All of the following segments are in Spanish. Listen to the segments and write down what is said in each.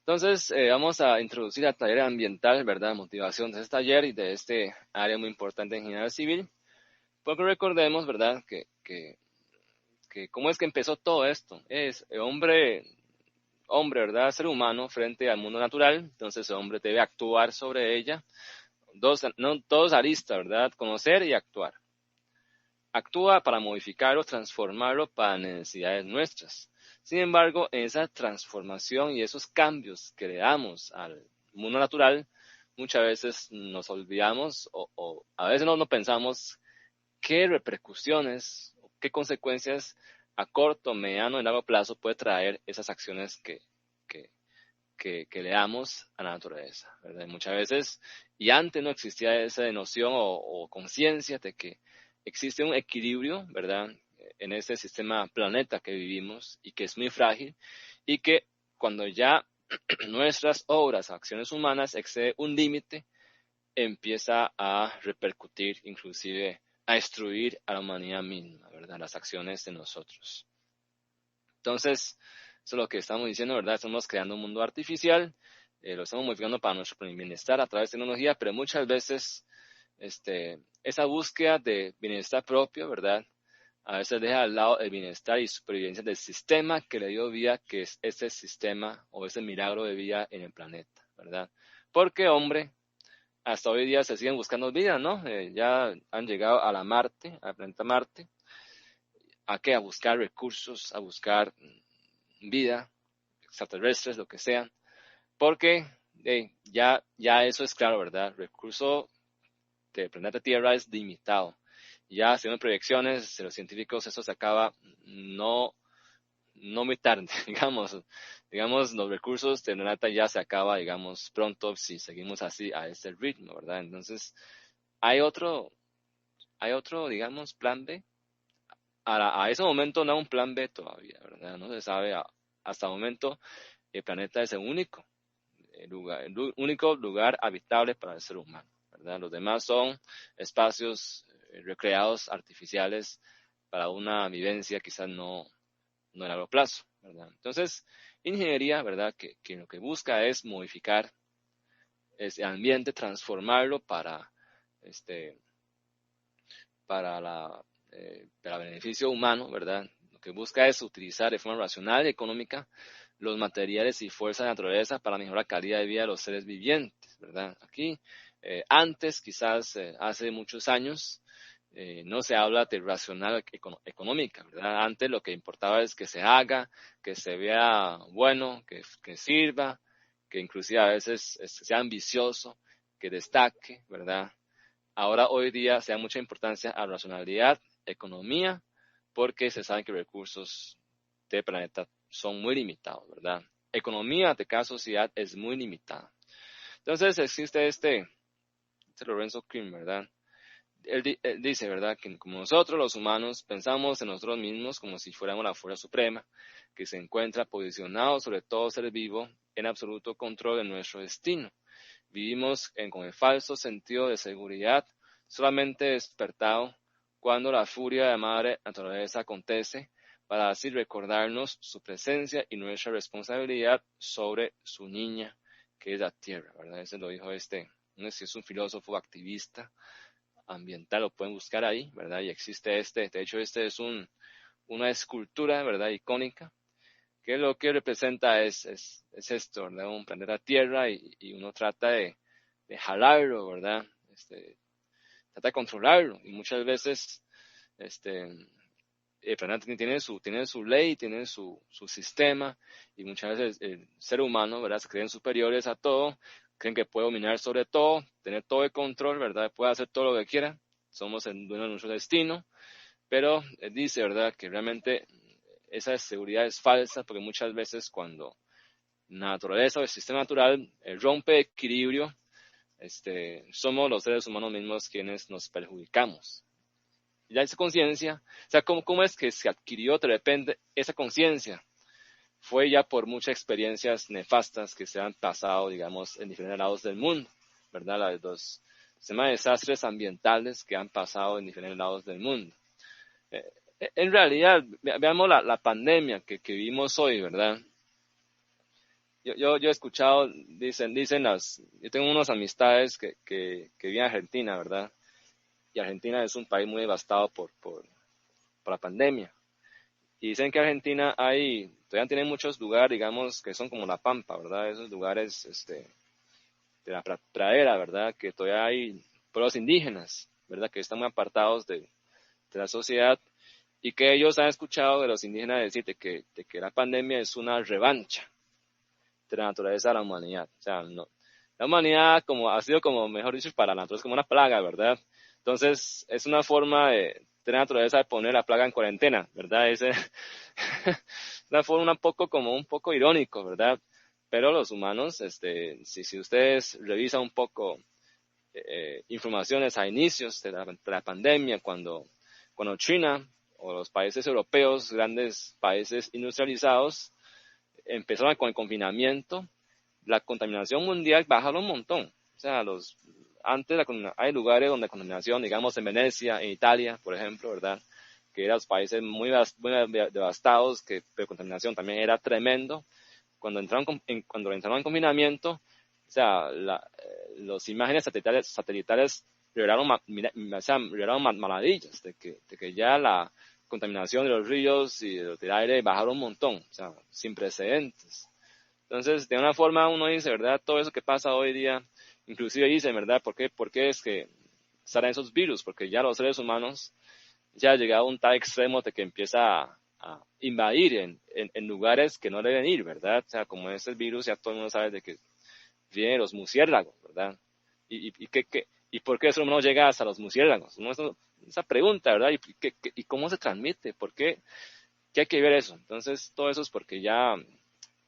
Entonces, vamos a introducir al taller ambiental, ¿verdad? Motivación de este taller y de este área muy importante en ingeniería civil. Porque recordemos, ¿verdad? Que cómo es que empezó todo esto. Es hombre, ¿verdad? Ser humano frente al mundo natural. Entonces, el hombre debe actuar sobre ella. Dos aristas, ¿verdad? Conocer y actuar. Actúa para modificarlo, transformarlo para necesidades nuestras. Sin embargo, en esa transformación y esos cambios que le damos al mundo natural, muchas veces nos olvidamos o a veces no pensamos qué repercusiones, qué consecuencias a corto, mediano y largo plazo puede traer esas acciones que, que le damos a la naturaleza, ¿verdad? Y muchas veces, y antes no existía esa noción o conciencia de que existe un equilibrio, ¿verdad? En ese sistema planeta que vivimos y que es muy frágil y que cuando ya nuestras obras, acciones humanas excede un límite, empieza a repercutir, inclusive a destruir a la humanidad misma, ¿verdad? Las acciones de nosotros. Entonces, eso es lo que estamos diciendo, ¿verdad? Estamos creando un mundo artificial, lo estamos modificando para nuestro bienestar a través de tecnología, pero muchas veces esa búsqueda de bienestar propio, ¿verdad? A veces deja al lado el bienestar y supervivencia del sistema que le dio vida, que es ese sistema o ese milagro de vida en el planeta, ¿verdad? Porque, hombre, hasta hoy día se siguen buscando vida, ¿no? Ya han llegado a la Marte, al planeta Marte, ¿a qué? A buscar recursos, a buscar vida, extraterrestres, lo que sea, porque ya eso es claro, ¿verdad? El recurso del planeta Tierra es limitado. Ya según proyecciones de los científicos, eso se acaba no muy tarde, digamos, los recursos del planeta ya se acaba, digamos, pronto si seguimos así a este ritmo, ¿verdad? Entonces, hay otro, digamos, plan B. A ese momento no hay un plan B todavía, ¿verdad? No se sabe, hasta el momento el planeta es el único lugar habitable para el ser humano, ¿verdad? Los demás son espacios recreados, artificiales, para una vivencia quizás no a largo plazo, ¿verdad? Entonces, ingeniería, ¿verdad? Que lo que busca es modificar ese ambiente, transformarlo este, para beneficio humano, ¿verdad? Lo que busca es utilizar de forma racional y económica los materiales y fuerzas de la naturaleza para mejorar la calidad de vida de los seres vivientes, ¿verdad? Aquí, antes, quizás hace muchos años, no se habla de racional económica, ¿verdad? Antes lo que importaba es que se haga, que se vea bueno, que sirva, que inclusive a veces sea ambicioso, que destaque, ¿verdad? Ahora, hoy día, se da mucha importancia a racionalidad, economía, porque se sabe que los recursos del planeta son muy limitados, ¿verdad? Economía de cada sociedad es muy limitada. Entonces, existe Lorenzo Krim, ¿verdad? Él dice, ¿verdad?, que como nosotros los humanos pensamos en nosotros mismos como si fuéramos la fuerza suprema, que se encuentra posicionado sobre todo ser vivo en absoluto control de nuestro destino. Vivimos con el falso sentido de seguridad, solamente despertado cuando la furia de la madre naturaleza acontece, para así recordarnos su presencia y nuestra responsabilidad sobre su niña, que es la tierra, ¿verdad? Ese lo dijo no sé si es un filósofo activista ambiental, lo pueden buscar ahí, ¿verdad? Y existe de hecho es una escultura, ¿verdad? Icónica, que lo que representa es esto, ¿verdad? Un planeta Tierra y uno trata de jalarlo, ¿verdad? Trata de controlarlo y muchas veces el planeta tiene su ley, tiene su sistema y muchas veces el ser humano, ¿verdad? Se creen superiores a todo, creen que puede dominar sobre todo, tener todo el control, ¿verdad? Puede hacer todo lo que quiera, somos el dueño de nuestro destino, pero dice, ¿verdad?, que realmente esa seguridad es falsa porque muchas veces cuando la naturaleza o el sistema natural rompe equilibrio, somos los seres humanos mismos quienes nos perjudicamos. Ya esa conciencia, o sea, ¿cómo es que se adquirió de repente esa conciencia? Fue ya por muchas experiencias nefastas que se han pasado, digamos, en diferentes lados del mundo, ¿verdad? Los desastres ambientales que han pasado en diferentes lados del mundo. En realidad, veamos la pandemia que vivimos hoy, ¿verdad? Yo he escuchado, dicen yo tengo unas amistades que viven en Argentina, ¿verdad? Y Argentina es un país muy devastado por la pandemia. Y dicen que Argentina todavía tiene muchos lugares, digamos, que son como La Pampa, ¿verdad? Esos lugares, de la pradera, ¿verdad? Que todavía hay pueblos indígenas, ¿verdad? Que están muy apartados de la sociedad y que ellos han escuchado de los indígenas decir de que la pandemia es una revancha de la naturaleza a la humanidad. O sea, no, la humanidad ha sido como, mejor dicho, para la naturaleza como una plaga, ¿verdad? Entonces, es una forma de la naturaleza de poner la plaga en cuarentena, ¿verdad? Es una forma un poco irónico, ¿verdad? Pero los humanos, si ustedes revisan un poco informaciones a inicios de la pandemia, cuando China o los países europeos, grandes países industrializados, empezaron con el confinamiento, la contaminación mundial bajaron un montón. O sea, hay lugares donde la contaminación, digamos en Venecia, en Italia, por ejemplo, ¿verdad? Que eran países muy devastados, que la contaminación también era tremendo. Cuando entraron en confinamiento, o sea, las imágenes satelitales revelaron maravillas de que ya la contaminación de los ríos y del aire bajaron un montón, o sea, sin precedentes. Entonces, de una forma uno dice, ¿verdad? Todo eso que pasa hoy día, inclusive dice, ¿verdad? ¿Por qué es que salen esos virus? Porque ya los seres humanos ya ha llegado a un tal extremo de que empieza a invadir en lugares que no deben ir, ¿verdad? O sea, como es el virus, ya todo el mundo sabe de que vienen los murciélagos, ¿verdad? ¿Y por qué eso no llega hasta los murciélagos? ¿No? Esa pregunta, ¿verdad? ¿Y cómo se transmite? ¿Por qué? ¿Qué hay que ver eso? Entonces, todo eso es porque ya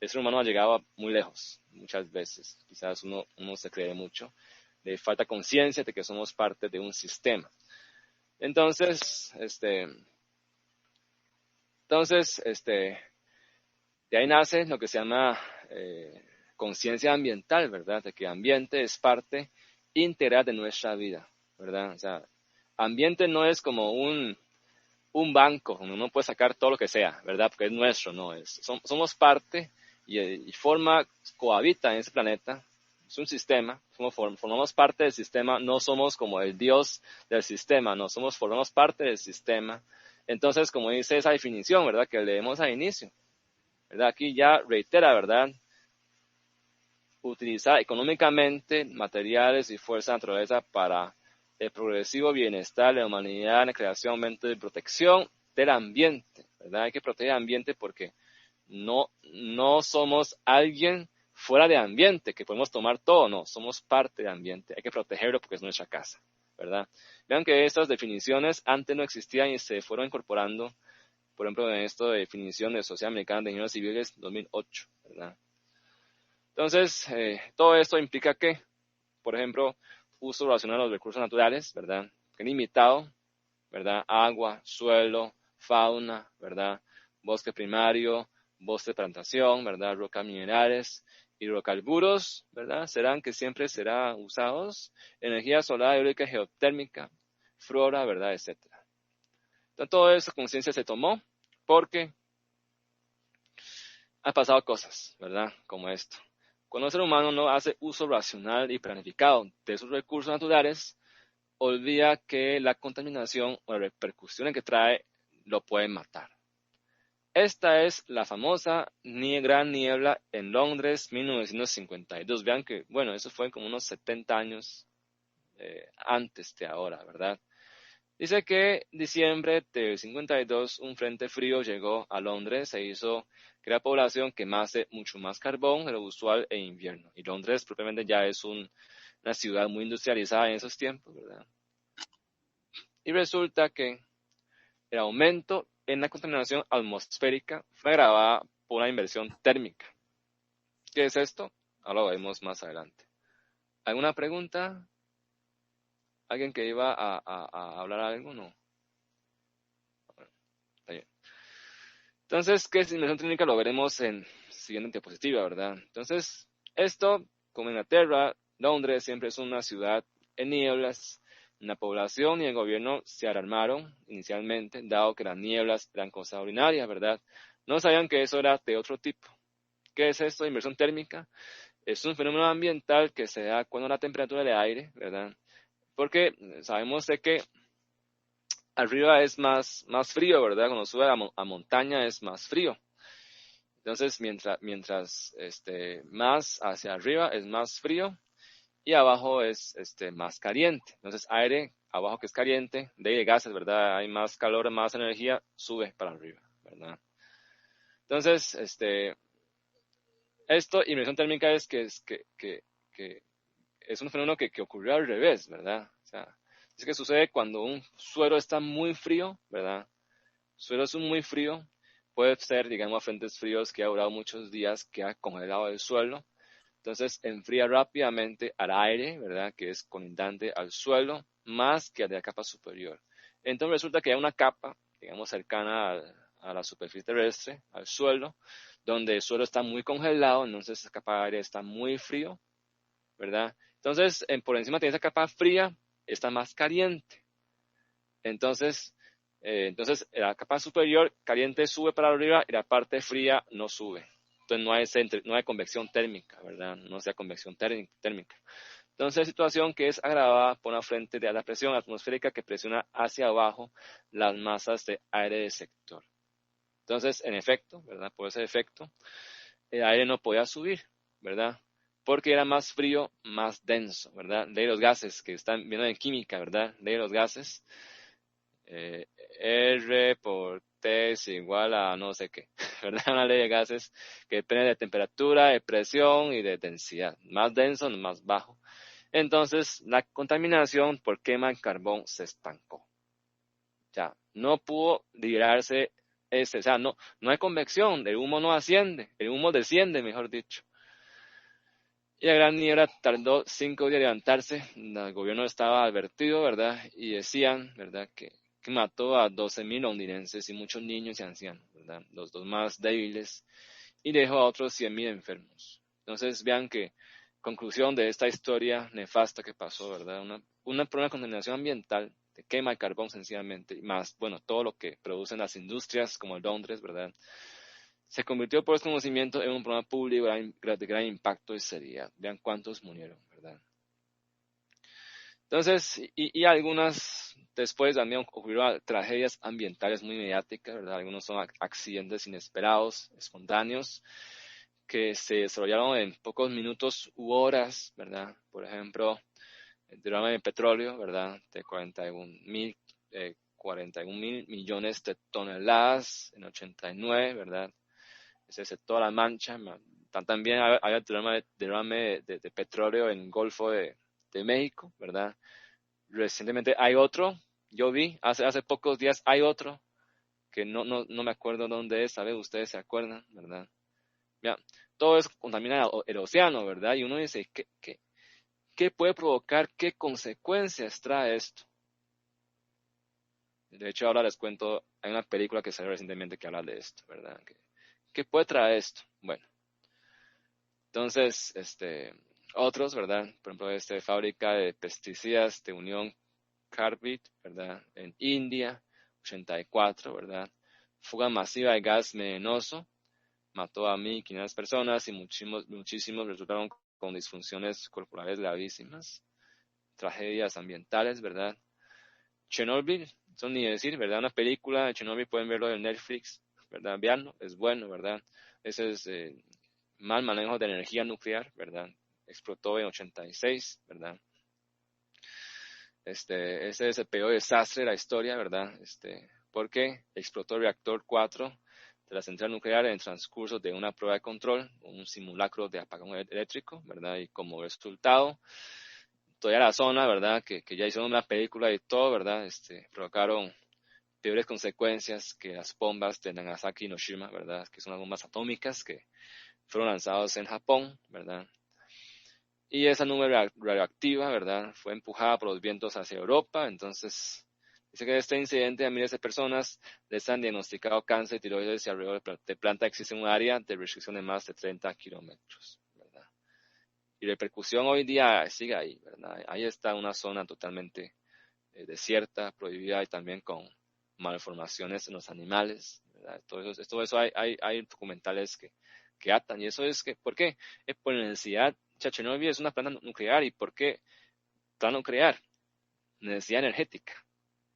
el ser humano ha llegado muy lejos, muchas veces. Quizás uno se cree mucho. Le falta conciencia de que somos parte de un sistema. Entonces, de ahí nace lo que se llama conciencia ambiental, ¿verdad? De que ambiente es parte integral de nuestra vida, ¿verdad? O sea, ambiente no es como un banco donde uno puede sacar todo lo que sea, ¿verdad? Porque es nuestro, no es. Somos parte y cohabita en ese planeta. Es un sistema, formamos parte del sistema, no somos como el Dios del sistema, no formamos parte del sistema. Entonces, como dice esa definición, ¿verdad? Que leemos al inicio, ¿verdad? Aquí ya reitera, ¿verdad? Utilizar económicamente materiales y fuerza de naturaleza para el progresivo bienestar de la humanidad, la creación, aumento y protección del ambiente, ¿verdad? Hay que proteger el ambiente porque no somos alguien fuera de ambiente, que podemos tomar todo, no, somos parte del ambiente, hay que protegerlo porque es nuestra casa, ¿verdad? Vean que estas definiciones antes no existían y se fueron incorporando, por ejemplo, en esto de definición de Sociedad Americana de Ingenieros Civiles 2008, ¿verdad? Entonces, todo esto implica que, por ejemplo, uso racional de los recursos naturales, ¿verdad? Que limitado, ¿verdad? Agua, suelo, fauna, ¿verdad? Bosque primario, bosque de plantación, ¿verdad? Rocas minerales, hidrocarburos, ¿verdad? Serán que siempre serán usados, energía solar, eólica, geotérmica, flora, ¿verdad? Etcétera. Entonces, toda esa conciencia se tomó porque han pasado cosas, ¿verdad? Como esto. Cuando el ser humano no hace uso racional y planificado de sus recursos naturales, olvida que la contaminación o las repercusiones que trae lo pueden matar. Esta es la famosa Gran Niebla en Londres, 1952. Vean que, bueno, eso fue como unos 70 años antes de ahora, ¿verdad? Dice que en diciembre de 52 un frente frío llegó a Londres, se hizo que la población quemase mucho más carbón de lo usual en invierno. Y Londres propiamente ya es una ciudad muy industrializada en esos tiempos, ¿verdad? Y resulta que el aumento en la contaminación atmosférica fue agravada por una inversión térmica. ¿Qué es esto? Ahora lo veremos más adelante. ¿Alguna pregunta? ¿Alguien que iba a hablar algo? No. Bueno, está bien. Entonces, ¿qué es inversión térmica? Lo veremos en siguiente diapositiva, ¿verdad? Entonces, esto, como Inglaterra, Londres siempre es una ciudad en nieblas. La población y el gobierno se alarmaron inicialmente, dado que las nieblas eran cosas ordinarias, ¿verdad? No sabían que eso era de otro tipo, ¿Qué es esto de inversión térmica? Es un fenómeno ambiental que se da cuando la temperatura del aire, ¿verdad? Porque sabemos de que arriba es más frío, ¿verdad? Cuando sube a montaña es más frío. Entonces, mientras más hacia arriba es más frío y abajo es más caliente. Entonces, aire abajo que es caliente, de gases, ¿verdad? Hay más calor, más energía, sube para arriba, ¿verdad? Entonces, esto, inversión térmica que es un fenómeno que ocurrió al revés, ¿verdad? O sea, es que sucede cuando un suelo está muy frío, ¿verdad? Suelo es muy frío, puede ser, digamos, a frentes fríos que ha durado muchos días, que ha congelado el suelo. Entonces, enfría rápidamente al aire, ¿verdad? Que es colindante al suelo, más que a la capa superior. Entonces, resulta que hay una capa, digamos, cercana a la superficie terrestre, al suelo, donde el suelo está muy congelado, entonces esa capa de aire está muy frío, ¿verdad? Entonces, por encima de esa capa fría, está más caliente. Entonces, la capa superior caliente sube para arriba y la parte fría no sube. Entonces, no hay convección térmica, ¿verdad? No sea convección térmica. Entonces, situación que es agravada por una frente de alta presión atmosférica que presiona hacia abajo las masas de aire del sector. Entonces, en efecto, ¿verdad? Por ese efecto, el aire no podía subir, ¿verdad? Porque era más frío, más denso, ¿verdad? De los gases que están viendo en química, ¿verdad? De los gases. eh, R por T es igual a no sé qué, ¿verdad? Una ley de gases que depende de temperatura, de presión y de densidad. Más denso, más bajo. Entonces, la contaminación por quema de carbón se estancó. Ya, no pudo liberarse o sea, no hay convección, el humo no asciende, el humo desciende, mejor dicho. Y la Gran Niebla tardó 5 días en levantarse, el gobierno estaba advertido, ¿verdad? Y decían, ¿verdad? Que mató a 12.000 londinenses y muchos niños y ancianos, ¿verdad? Los dos más débiles, y dejó a otros 100.000 enfermos. Entonces, vean que, conclusión de esta historia nefasta que pasó, ¿verdad? Por una contaminación ambiental, de quema de carbón sencillamente, y más, bueno, todo lo que producen las industrias como Londres, ¿verdad? Se convirtió por desconocimiento en un problema público de gran impacto y seriedad. Vean cuántos murieron, ¿verdad? Entonces, y algunas, después también ocurrieron tragedias ambientales muy mediáticas, ¿verdad? Algunos son accidentes inesperados, espontáneos, que se desarrollaron en pocos minutos u horas, ¿verdad? Por ejemplo, el derrame de petróleo, ¿verdad? De 41.000 millones de toneladas en 89, ¿verdad? Ese es toda la mancha. También hay derrame de petróleo en el Golfo de México, ¿verdad? Recientemente hay otro, yo vi, hace pocos días hay otro, que no me acuerdo dónde es, ¿sabe? Ustedes se acuerdan, ¿verdad? Mira, todo eso contamina el océano, ¿verdad? Y uno dice, ¿qué puede provocar? ¿Qué consecuencias trae esto? De hecho, ahora les cuento, hay una película que salió recientemente que habla de esto, ¿verdad? ¿Qué puede traer esto? Bueno, entonces, otros, ¿verdad? Por ejemplo, fábrica de pesticidas de Unión Carbide, ¿verdad? En India, 84, ¿verdad? Fuga masiva de gas venenoso, mató a 1.500 personas y muchísimos resultaron con disfunciones corporales gravísimas, tragedias ambientales, ¿verdad? Chernobyl, eso ni decir, ¿verdad? Una película de Chernobyl, pueden verlo en Netflix, ¿verdad? Veanlo, es bueno, ¿verdad? Ese es mal manejo de energía nuclear, ¿verdad? Explotó en 86, ¿verdad? Ese es el peor desastre de la historia, ¿verdad? Porque explotó el reactor 4 de la central nuclear en el transcurso de una prueba de control, un simulacro de apagón eléctrico, ¿verdad? Y como resultado, toda la zona, ¿verdad? Que ya hicieron una película y todo, ¿verdad? Provocaron peores consecuencias que las bombas de Nagasaki y Hiroshima, ¿verdad? Que son las bombas atómicas que fueron lanzadas en Japón, ¿verdad? Y esa nube radioactiva, ¿verdad? Fue empujada por los vientos hacia Europa. Entonces, dice que de este incidente a miles de personas les han diagnosticado cáncer de tiroides y alrededor de planta existe un área de restricción de más de 30 kilómetros, ¿verdad? Y la repercusión hoy día sigue ahí, ¿verdad? Ahí está una zona totalmente desierta, prohibida y también con malformaciones en los animales, ¿verdad? Todo eso hay documentales que que atan. Y eso es que, ¿por qué? Es por la necesidad. Chernobyl es una planta nuclear. ¿Y por qué planta nuclear? Necesidad energética,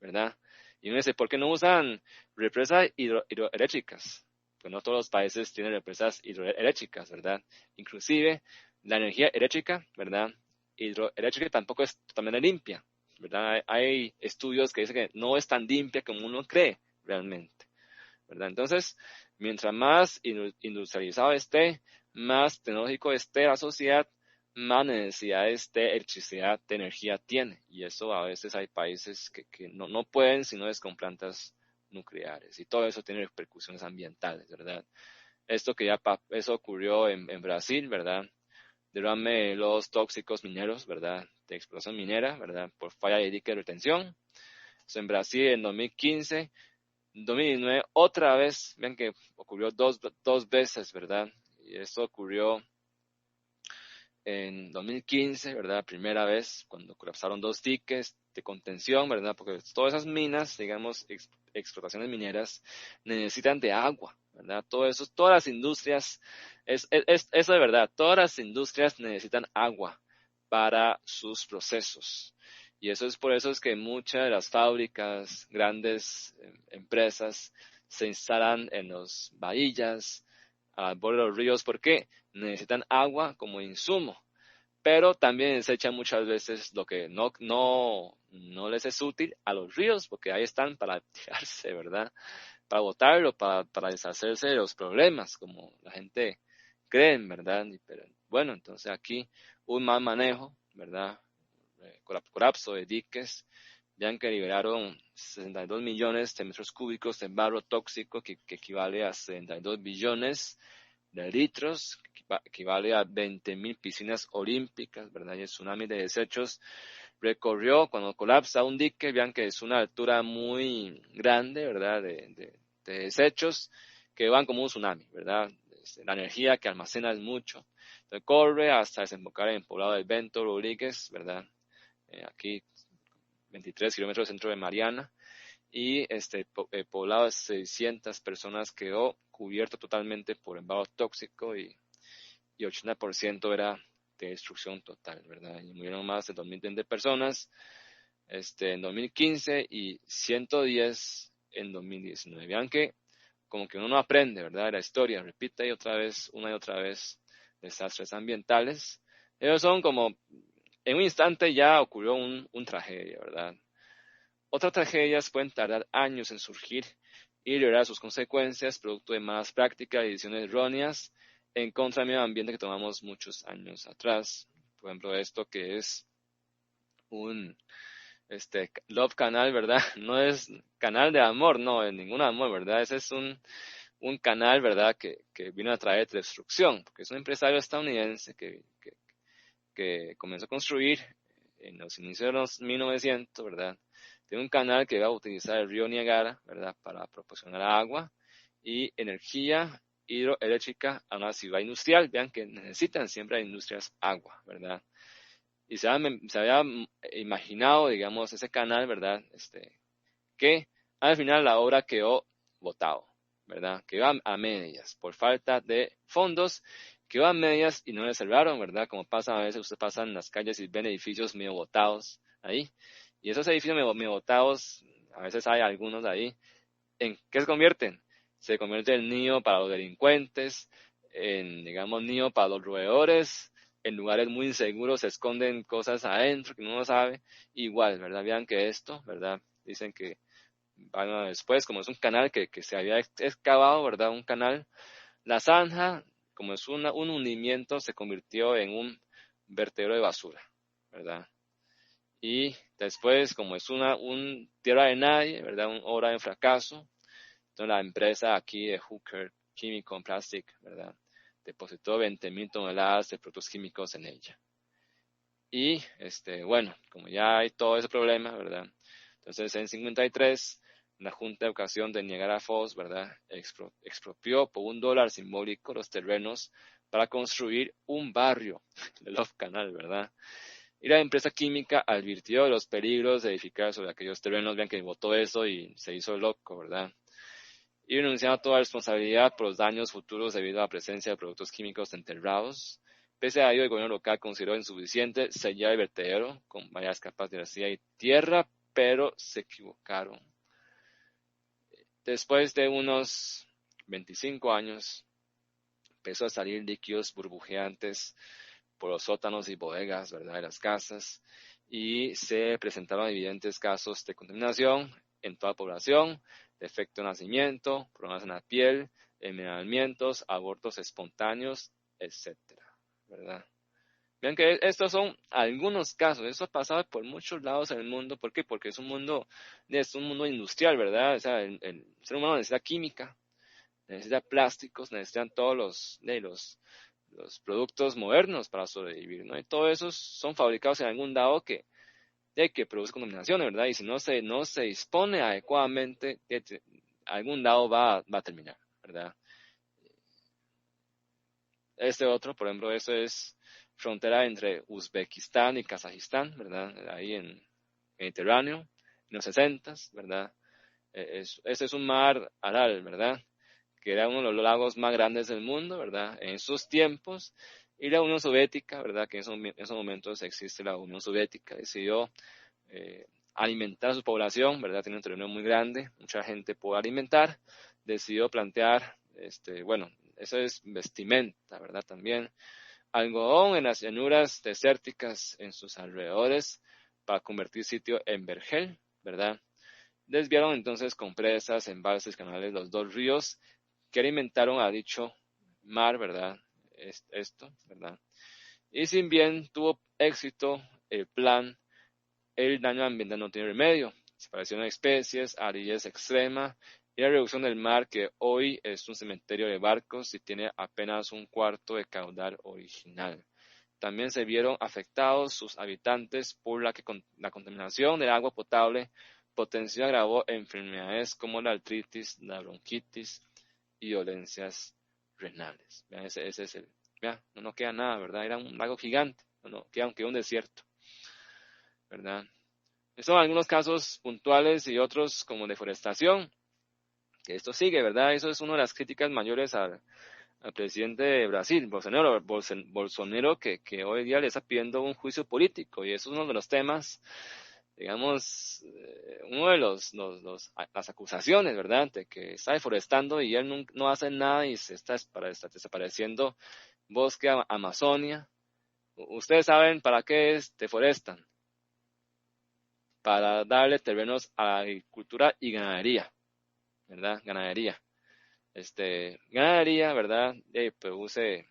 ¿verdad? Y uno dice, ¿por qué no usan represas hidroeléctricas? Pues no todos los países tienen represas hidroeléctricas, ¿verdad? Inclusive la energía eléctrica, ¿verdad? Hidroeléctrica tampoco es totalmente limpia, ¿verdad? Hay estudios que dicen que no es tan limpia como uno cree realmente, ¿verdad? Entonces, mientras más industrializado esté, más tecnológico esté la sociedad, más necesidades de electricidad, de energía tiene. Y eso a veces hay países que no pueden si no es con plantas nucleares. Y todo eso tiene repercusiones ambientales, ¿verdad? Esto que ya eso ocurrió en Brasil, ¿verdad? Derrame de los tóxicos mineros, ¿verdad? De explotación minera, ¿verdad? Por falla de dique de retención. Eso en Brasil en 2015. 2019, otra vez, ven que ocurrió dos veces, ¿verdad? Y esto ocurrió en 2015, ¿verdad? Primera vez, cuando colapsaron dos diques de contención, ¿verdad? Porque todas esas minas, digamos, explotaciones mineras, necesitan de agua, ¿verdad? Todo eso, todas las industrias, eso de verdad, todas las industrias necesitan agua para sus procesos. Y eso es por eso es que muchas de las fábricas, grandes empresas, se instalan en los bahías, al borde de los ríos, porque necesitan agua como insumo, pero también desechan muchas veces lo que no les es útil a los ríos, porque ahí están para tirarse, ¿verdad? Para botarlo, para deshacerse de los problemas, como la gente cree, ¿verdad? Pero, bueno, entonces aquí un mal manejo, ¿verdad? Colapso de diques, ya que liberaron 62 millones de metros cúbicos de barro tóxico, que equivale a 62 billones de litros, que equivale a 20.000 piscinas olímpicas, ¿verdad? Y el tsunami de desechos recorrió, cuando colapsa un dique, vean que es una altura muy grande, ¿verdad? De desechos que van como un tsunami, ¿verdad? La energía que almacena es mucho. Entonces corre hasta desembocar en el poblado del Bento Rodríguez, ¿verdad? Aquí 23 kilómetros del centro de Mariana, y poblado de 600 personas quedó cubierto totalmente por el barro tóxico y 80% era de destrucción total, ¿verdad? Y murieron más de 2.020 personas en 2015 y 110 en 2019. Vean que como que uno no aprende, ¿verdad? La historia repite y otra vez, una y otra vez, desastres ambientales. Ellos son como, en un instante ya ocurrió un tragedia, ¿verdad? Otras tragedias pueden tardar años en surgir y liberar sus consecuencias, producto de malas prácticas y decisiones erróneas en contra del medio ambiente que tomamos muchos años atrás. Por ejemplo, esto que es un Love Canal, ¿verdad? No es canal de amor, no, de ningún amor, ¿verdad? Ese es un canal, ¿verdad? Que vino a traer destrucción, porque es un empresario estadounidense que comenzó a construir en los inicios de los 1900, ¿verdad? Tiene un canal que va a utilizar el río Niagara, ¿verdad? Para proporcionar agua y energía hidroeléctrica a una ciudad industrial. Vean que necesitan siempre a industrias agua, ¿verdad? Y se había imaginado, digamos, ese canal, ¿verdad? Que al final la obra quedó botado, ¿verdad? Quedó a medias por falta de fondos, quedó a medias y no le cerraron, ¿verdad? Como pasa a veces, usted pasa en las calles y ven edificios medio botados ahí. Y esos edificios medio botados, a veces hay algunos ahí, ¿en qué se convierten? Se convierte en nido para los delincuentes, en, digamos, nido para los roedores, en lugares muy inseguros se esconden cosas adentro que uno no sabe. Igual, ¿verdad? Vean que esto, ¿verdad? Dicen que van después, como es un canal que se había excavado, ¿verdad? Un canal. La zanja, como es un hundimiento, se convirtió en un vertedero de basura, ¿verdad? Y después, como es un tierra de nadie, ¿verdad? Una obra de fracaso, entonces la empresa aquí de Hooker Chemical Plastic, ¿verdad? Depositó 20.000 toneladas de productos químicos en ella. Y, bueno, como ya hay todo ese problema, ¿verdad? Entonces, en 53, la Junta de Educación de Niagara Falls, ¿verdad? Expropió por $1 simbólico los terrenos para construir un barrio de Love Canal, ¿verdad? Y la empresa química advirtió de los peligros de edificar sobre aquellos terrenos. Vean que votó eso y se hizo loco, ¿verdad? y renunciando a toda responsabilidad por los daños futuros debido a la presencia de productos químicos enterrados. Pese a ello, el gobierno local consideró insuficiente sellar el vertedero con varias capas de arcilla y tierra, pero se equivocaron. Después de unos 25 años, empezó a salir líquidos burbujeantes por los sótanos y bodegas, ¿verdad?, de las casas, y se presentaron evidentes casos de contaminación en toda la población, defecto de nacimiento, problemas en la piel, envenenamientos, abortos espontáneos, etcétera, ¿verdad? Vean que estos son algunos casos. Eso ha pasado por muchos lados en el mundo. ¿Por qué? Porque es un mundo industrial, ¿verdad? O sea, el ser humano necesita química, necesita plásticos, necesitan todos los productos modernos para sobrevivir, ¿no? Y todos esos son fabricados en algún lado que produce contaminación, ¿verdad? Y si no se dispone adecuadamente, algún lado va a terminar, ¿verdad? Este otro, por ejemplo, eso es frontera entre Uzbekistán y Kazajistán, ¿verdad? Ahí en Mediterráneo, en los 60s, ¿verdad? Ese es un mar Aral, ¿verdad? Que era uno de los lagos más grandes del mundo, ¿verdad? En sus tiempos. Y la Unión Soviética, ¿verdad? Que en esos momentos existe la Unión Soviética, decidió alimentar a su población, ¿verdad? Tiene un terreno muy grande, mucha gente puede alimentar. Decidió plantear, bueno, eso es vestimenta, ¿verdad? También algodón en las llanuras desérticas en sus alrededores para convertir sitio en vergel, ¿verdad? Desviaron entonces con presas, embalses, canales, los dos ríos que alimentaron a dicho mar, ¿verdad? Esto, ¿verdad? Y si bien tuvo éxito el plan, el daño ambiental no tiene remedio. Desaparición de especies, aridez extrema y la reducción del mar, que hoy es un cementerio de barcos y tiene apenas un cuarto de caudal original. También se vieron afectados sus habitantes por la contaminación del agua potable, potenció y agravó enfermedades como la artritis, la bronquitis y dolencias renales. Vean, ese es vean, no queda nada, ¿verdad? Era un lago gigante, queda un desierto, ¿verdad? Estos son algunos casos puntuales y otros como deforestación, que esto sigue, ¿verdad? Eso es una de las críticas mayores al presidente de Brasil, Bolsonaro, que hoy día le está pidiendo un juicio político, y eso es uno de los temas, digamos, uno de las acusaciones, ¿verdad?, de que está deforestando y él no hace nada y se está desapareciendo bosque, Amazonia. Ustedes saben para qué deforestan, para darle terrenos a la agricultura y ganadería, ¿verdad? Ganadería, ¿verdad? Produce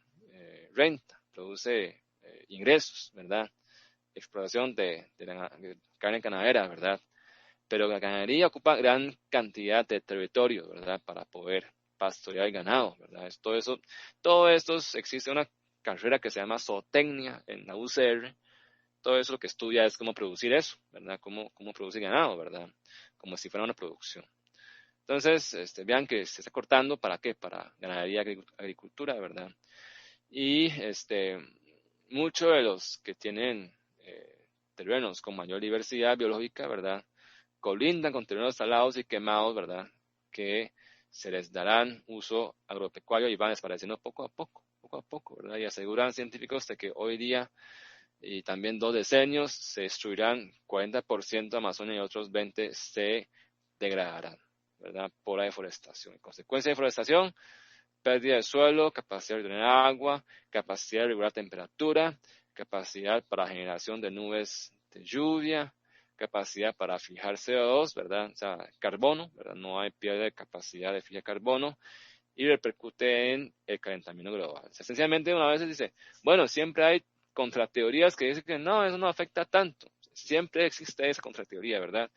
renta, produce ingresos, ¿verdad? Explotación de la carne ganadera, ¿verdad? Pero la ganadería ocupa gran cantidad de territorio, ¿verdad? Para poder pastorear el ganado, ¿verdad? Todo esto existe una carrera que se llama zootecnia en la UCR. Todo eso lo que estudia es cómo producir eso, ¿verdad? Cómo producir ganado, ¿verdad? Como si fuera una producción. Entonces, vean que se está cortando, ¿para qué? Para ganadería, agricultura, ¿verdad? Y muchos de los que tienen terrenos con mayor diversidad biológica, ¿verdad?, colindan con terrenos salados y quemados, ¿verdad?, que se les darán uso agropecuario y van desapareciendo poco a poco, ¿verdad? Y aseguran científicos de que hoy día y también 2 decenios se destruirán 40% de Amazonia y otros 20% se degradarán, ¿verdad?, por la deforestación. En consecuencia de deforestación, pérdida de suelo, capacidad de tener agua, capacidad de regular temperatura, capacidad para generación de nubes de lluvia, capacidad para fijar CO2, ¿verdad? O sea, carbono, ¿verdad? No hay pierde de capacidad de fijar carbono y repercute en el calentamiento global. O sea, esencialmente, una vez dice, bueno, siempre hay contrateorías que dicen que no, eso no afecta tanto. Siempre existe esa contrateoría, ¿verdad?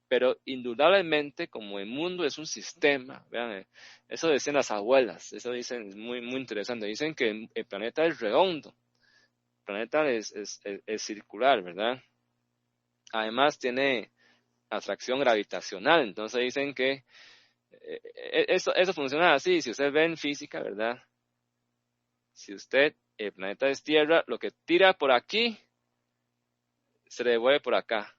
Pero indudablemente, como el mundo es un sistema, vean, eso decían las abuelas, eso dicen, es muy, muy interesante, dicen que el planeta es redondo, el planeta es circular, ¿verdad? Además tiene atracción gravitacional, entonces dicen que eso funciona así, si ustedes ven física, ¿verdad? Si el planeta es Tierra, lo que tira por aquí, se le devuelve por acá,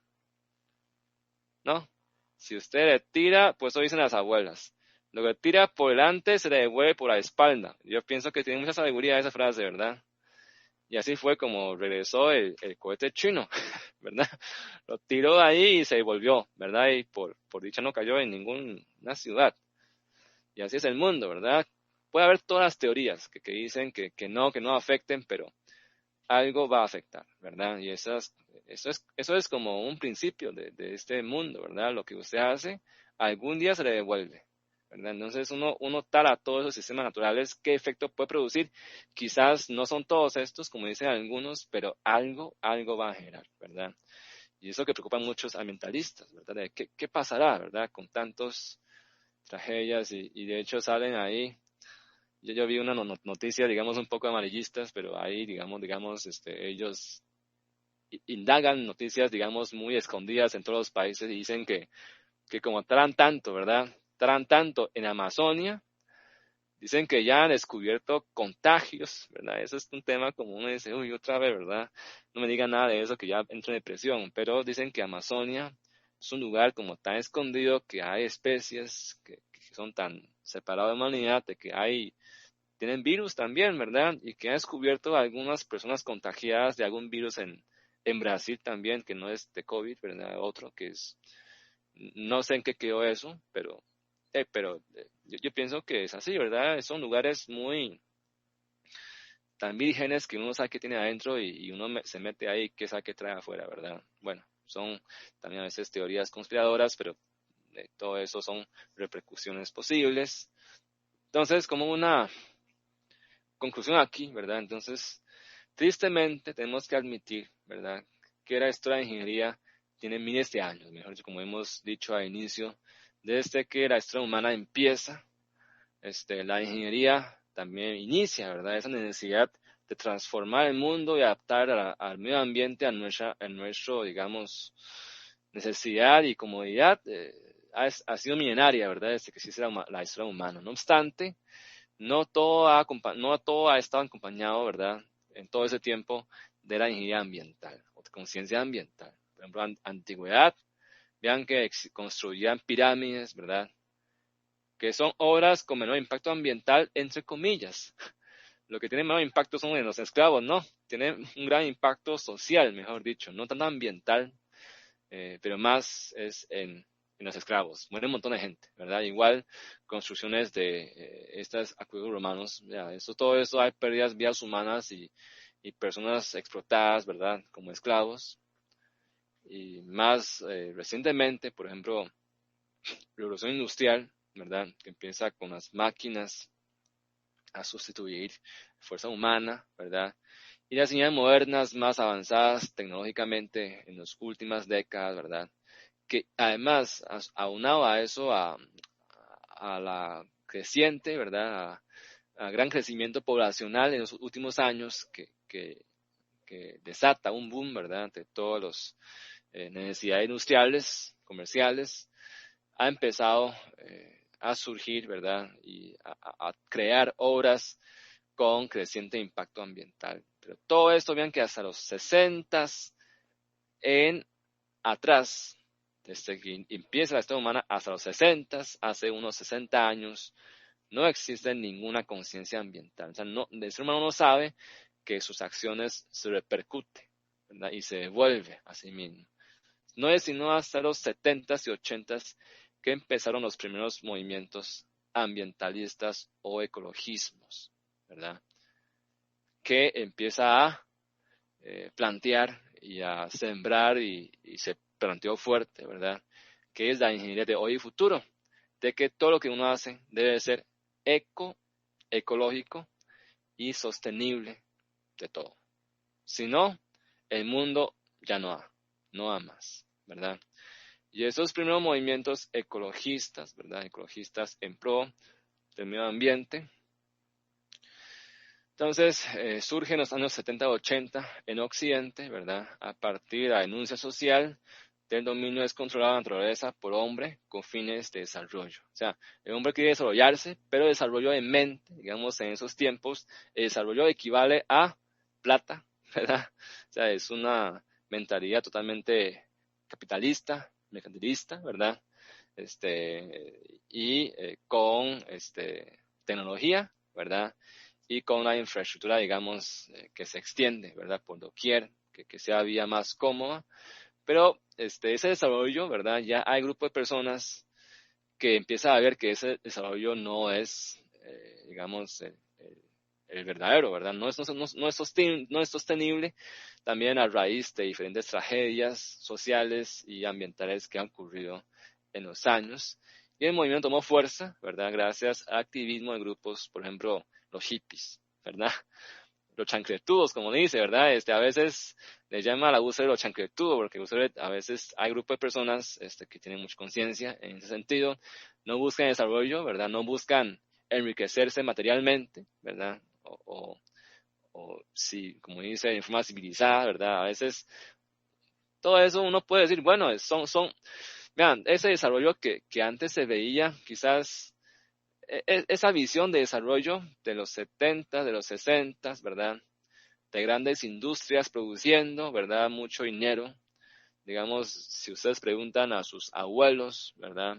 ¿no? Si usted le tira, pues eso dicen las abuelas. Lo que tira por delante se le devuelve por la espalda. Yo pienso que tiene mucha sabiduría esa frase, ¿verdad? Y así fue como regresó el cohete chino, ¿verdad? Lo tiró de ahí y se devolvió, ¿verdad? Y por dicha no cayó en ninguna ciudad. Y así es el mundo, ¿verdad? Puede haber todas las teorías que dicen que no afecten, pero algo va a afectar, ¿verdad? Y eso es como un principio de este mundo, ¿verdad? Lo que usted hace, algún día se le devuelve, ¿verdad? Entonces uno tala todos esos sistemas naturales, ¿qué efecto puede producir? Quizás no son todos estos, como dicen algunos, pero algo va a generar, ¿verdad? Y eso que preocupa a muchos ambientalistas, ¿verdad? De ¿qué pasará, ¿verdad? Con tantas tragedias y de hecho salen ahí. Yo vi una noticia, digamos, un poco amarillistas, pero ahí, digamos, ellos indagan noticias, digamos, muy escondidas en todos los países y dicen que como talan tanto, ¿verdad? Talan tanto en Amazonia, dicen que ya han descubierto contagios, ¿verdad? Eso es un tema como uno dice, uy, otra vez, ¿verdad? No me digan nada de eso, que ya entro en depresión, pero dicen que Amazonia es un lugar como tan escondido que hay especies que son tan separadas de la humanidad, de que tienen virus también, ¿verdad? Y que han descubierto algunas personas contagiadas de algún virus en Brasil también, que no es de COVID, ¿verdad? Otro que es, no sé en qué quedó eso, pero yo pienso que es así, ¿verdad? Son lugares muy tan vírgenes que uno sabe qué tiene adentro y uno se mete ahí, qué sabe qué trae afuera, ¿verdad? Bueno, son también a veces teorías conspiradoras, pero todo eso son repercusiones posibles. Entonces, como una conclusión aquí, ¿verdad? Entonces, tristemente tenemos que admitir, ¿verdad? Que la historia de ingeniería tiene miles de años, mejor dicho, como hemos dicho al inicio, desde que la historia humana empieza, la ingeniería también inicia, ¿verdad? Esa necesidad de transformar el mundo y adaptar al medio ambiente a nuestro, digamos, necesidad y comodidad, ha sido milenaria, ¿verdad? Desde que existe la historia humana. No obstante, no todo ha estado acompañado, ¿verdad? En todo ese tiempo de la ingeniería ambiental o de conciencia ambiental. Por ejemplo, antigüedad, vean que construían pirámides, ¿verdad? Que son obras con menor impacto ambiental, entre comillas. Lo que tiene menor impacto son en los esclavos, ¿no? Tiene un gran impacto social, mejor dicho, no tanto ambiental, pero más es en los esclavos. Muere un montón de gente, ¿verdad? Igual construcciones de estos acueductos romanos, ya, todo eso hay pérdidas vidas humanas y personas explotadas, ¿verdad? Como esclavos. Y más recientemente, por ejemplo, la revolución industrial, ¿verdad? Que empieza con las máquinas a sustituir fuerza humana, ¿verdad? Y las ingenierías modernas más avanzadas tecnológicamente en las últimas décadas, ¿verdad? Que además, aunado a eso, a la creciente, ¿verdad? A gran crecimiento poblacional en los últimos años que desata un boom, ¿verdad? De todas las necesidades industriales, comerciales, ha empezado a surgir, ¿verdad? Y a crear obras con creciente impacto ambiental. Pero todo esto, vean que hasta los 60 en atrás, desde que empieza la historia humana hasta los 60, hace unos 60 años, no existe ninguna conciencia ambiental. O sea, el ser humano no sabe que sus acciones se repercuten, ¿verdad? Y se devuelve a sí mismo. No es sino hasta los 70s y 80s que empezaron los primeros movimientos ambientalistas o ecologismos, ¿verdad? Que empieza a plantear y a sembrar y se planteó fuerte, ¿verdad? Que es la ingeniería de hoy y futuro, de que todo lo que uno hace debe ser ecológico y sostenible de todo. Si no, el mundo ya no ha más, ¿verdad? Y esos primeros movimientos ecologistas, ¿verdad? Ecologistas en pro del medio ambiente. Entonces, surge en los años 70-80 en Occidente, ¿verdad? A partir de la denuncia social del dominio descontrolado de la naturaleza por hombre con fines de desarrollo. O sea, el hombre quiere desarrollarse, pero desarrollo en mente, digamos, en esos tiempos, el desarrollo equivale a plata, ¿verdad? O sea, es una mentalidad totalmente capitalista, mercantilista, ¿verdad? con tecnología, ¿verdad? Y con la infraestructura, digamos, que se extiende, ¿verdad? Por doquier, que sea vía más cómoda. Pero ese desarrollo, ¿verdad? Ya hay grupo de personas que empieza a ver que ese desarrollo no es, digamos, el verdadero, ¿verdad? No es sostenible también a raíz de diferentes tragedias sociales y ambientales que han ocurrido en los años. Y el movimiento tomó fuerza, ¿verdad? Gracias al activismo de grupos, por ejemplo, los hippies, ¿verdad? Los chancletudos, como dice, ¿verdad? A veces le llama al abuso de los chancletudos, porque a veces hay grupos de personas que tienen mucha conciencia en ese sentido, no buscan desarrollo, ¿verdad? No buscan enriquecerse materialmente, ¿verdad? O si, como dice, en forma civilizada, ¿verdad? A veces todo eso uno puede decir, bueno, vean, ese desarrollo que antes se veía, quizás esa visión de desarrollo de los 70, de los 60, ¿verdad? De grandes industrias produciendo, ¿verdad? Mucho dinero. Digamos, si ustedes preguntan a sus abuelos, ¿verdad?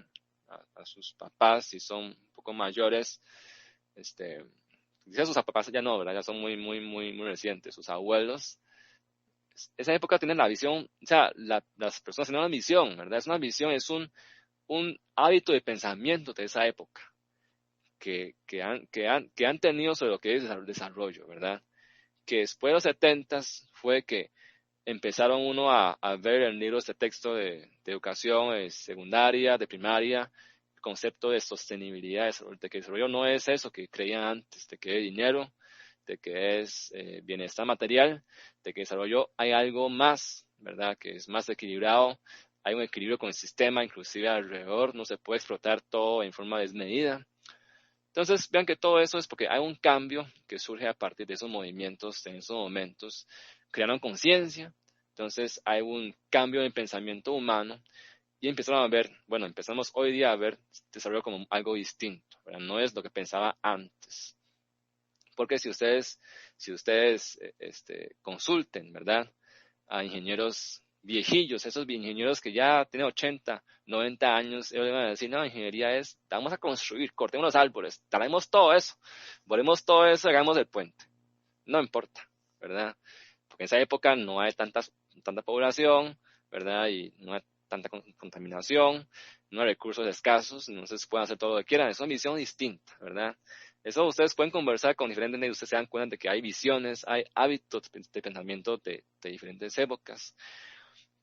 A sus papás, si son un poco mayores, quizás sus papás ya no, ¿verdad? Ya son muy, muy, muy, muy recientes. Sus abuelos, esa época tienen la visión, o sea, las personas tienen una visión, ¿verdad? Es una visión, es un hábito de pensamiento de esa época que han tenido sobre lo que es el desarrollo, ¿verdad? Que después de los 70 fue que empezaron uno a ver en libros de texto de educación secundaria, de primaria, el concepto de sostenibilidad, de que el desarrollo no es eso que creían antes, de que es dinero, de que es bienestar material, de que el desarrollo hay algo más, ¿verdad? Que es más equilibrado, hay un equilibrio con el sistema, inclusive alrededor, no se puede explotar todo en forma desmedida. Entonces, vean que todo eso es porque hay un cambio que surge a partir de esos movimientos, en esos momentos, crearon conciencia, entonces hay un cambio en pensamiento humano y empezaron a ver, bueno, empezamos hoy día a ver desarrollo como algo distinto, ¿verdad? No es lo que pensaba antes. Porque si ustedes consulten, ¿verdad? A ingenieros viejillos, esos ingenieros que ya tienen 80, 90 años, ellos le van a decir, no, ingeniería es, vamos a construir, cortemos los árboles, talemos todo eso, volvemos todo eso, hagamos el puente. No importa, ¿verdad? Porque en esa época no hay tanta población, ¿verdad? Y no hay tanta contaminación, no hay recursos escasos, entonces pueden hacer todo lo que quieran. Es una visión distinta, ¿verdad? Eso ustedes pueden conversar con diferentes medios, ustedes se dan cuenta de que hay visiones, hay hábitos de pensamiento de diferentes épocas,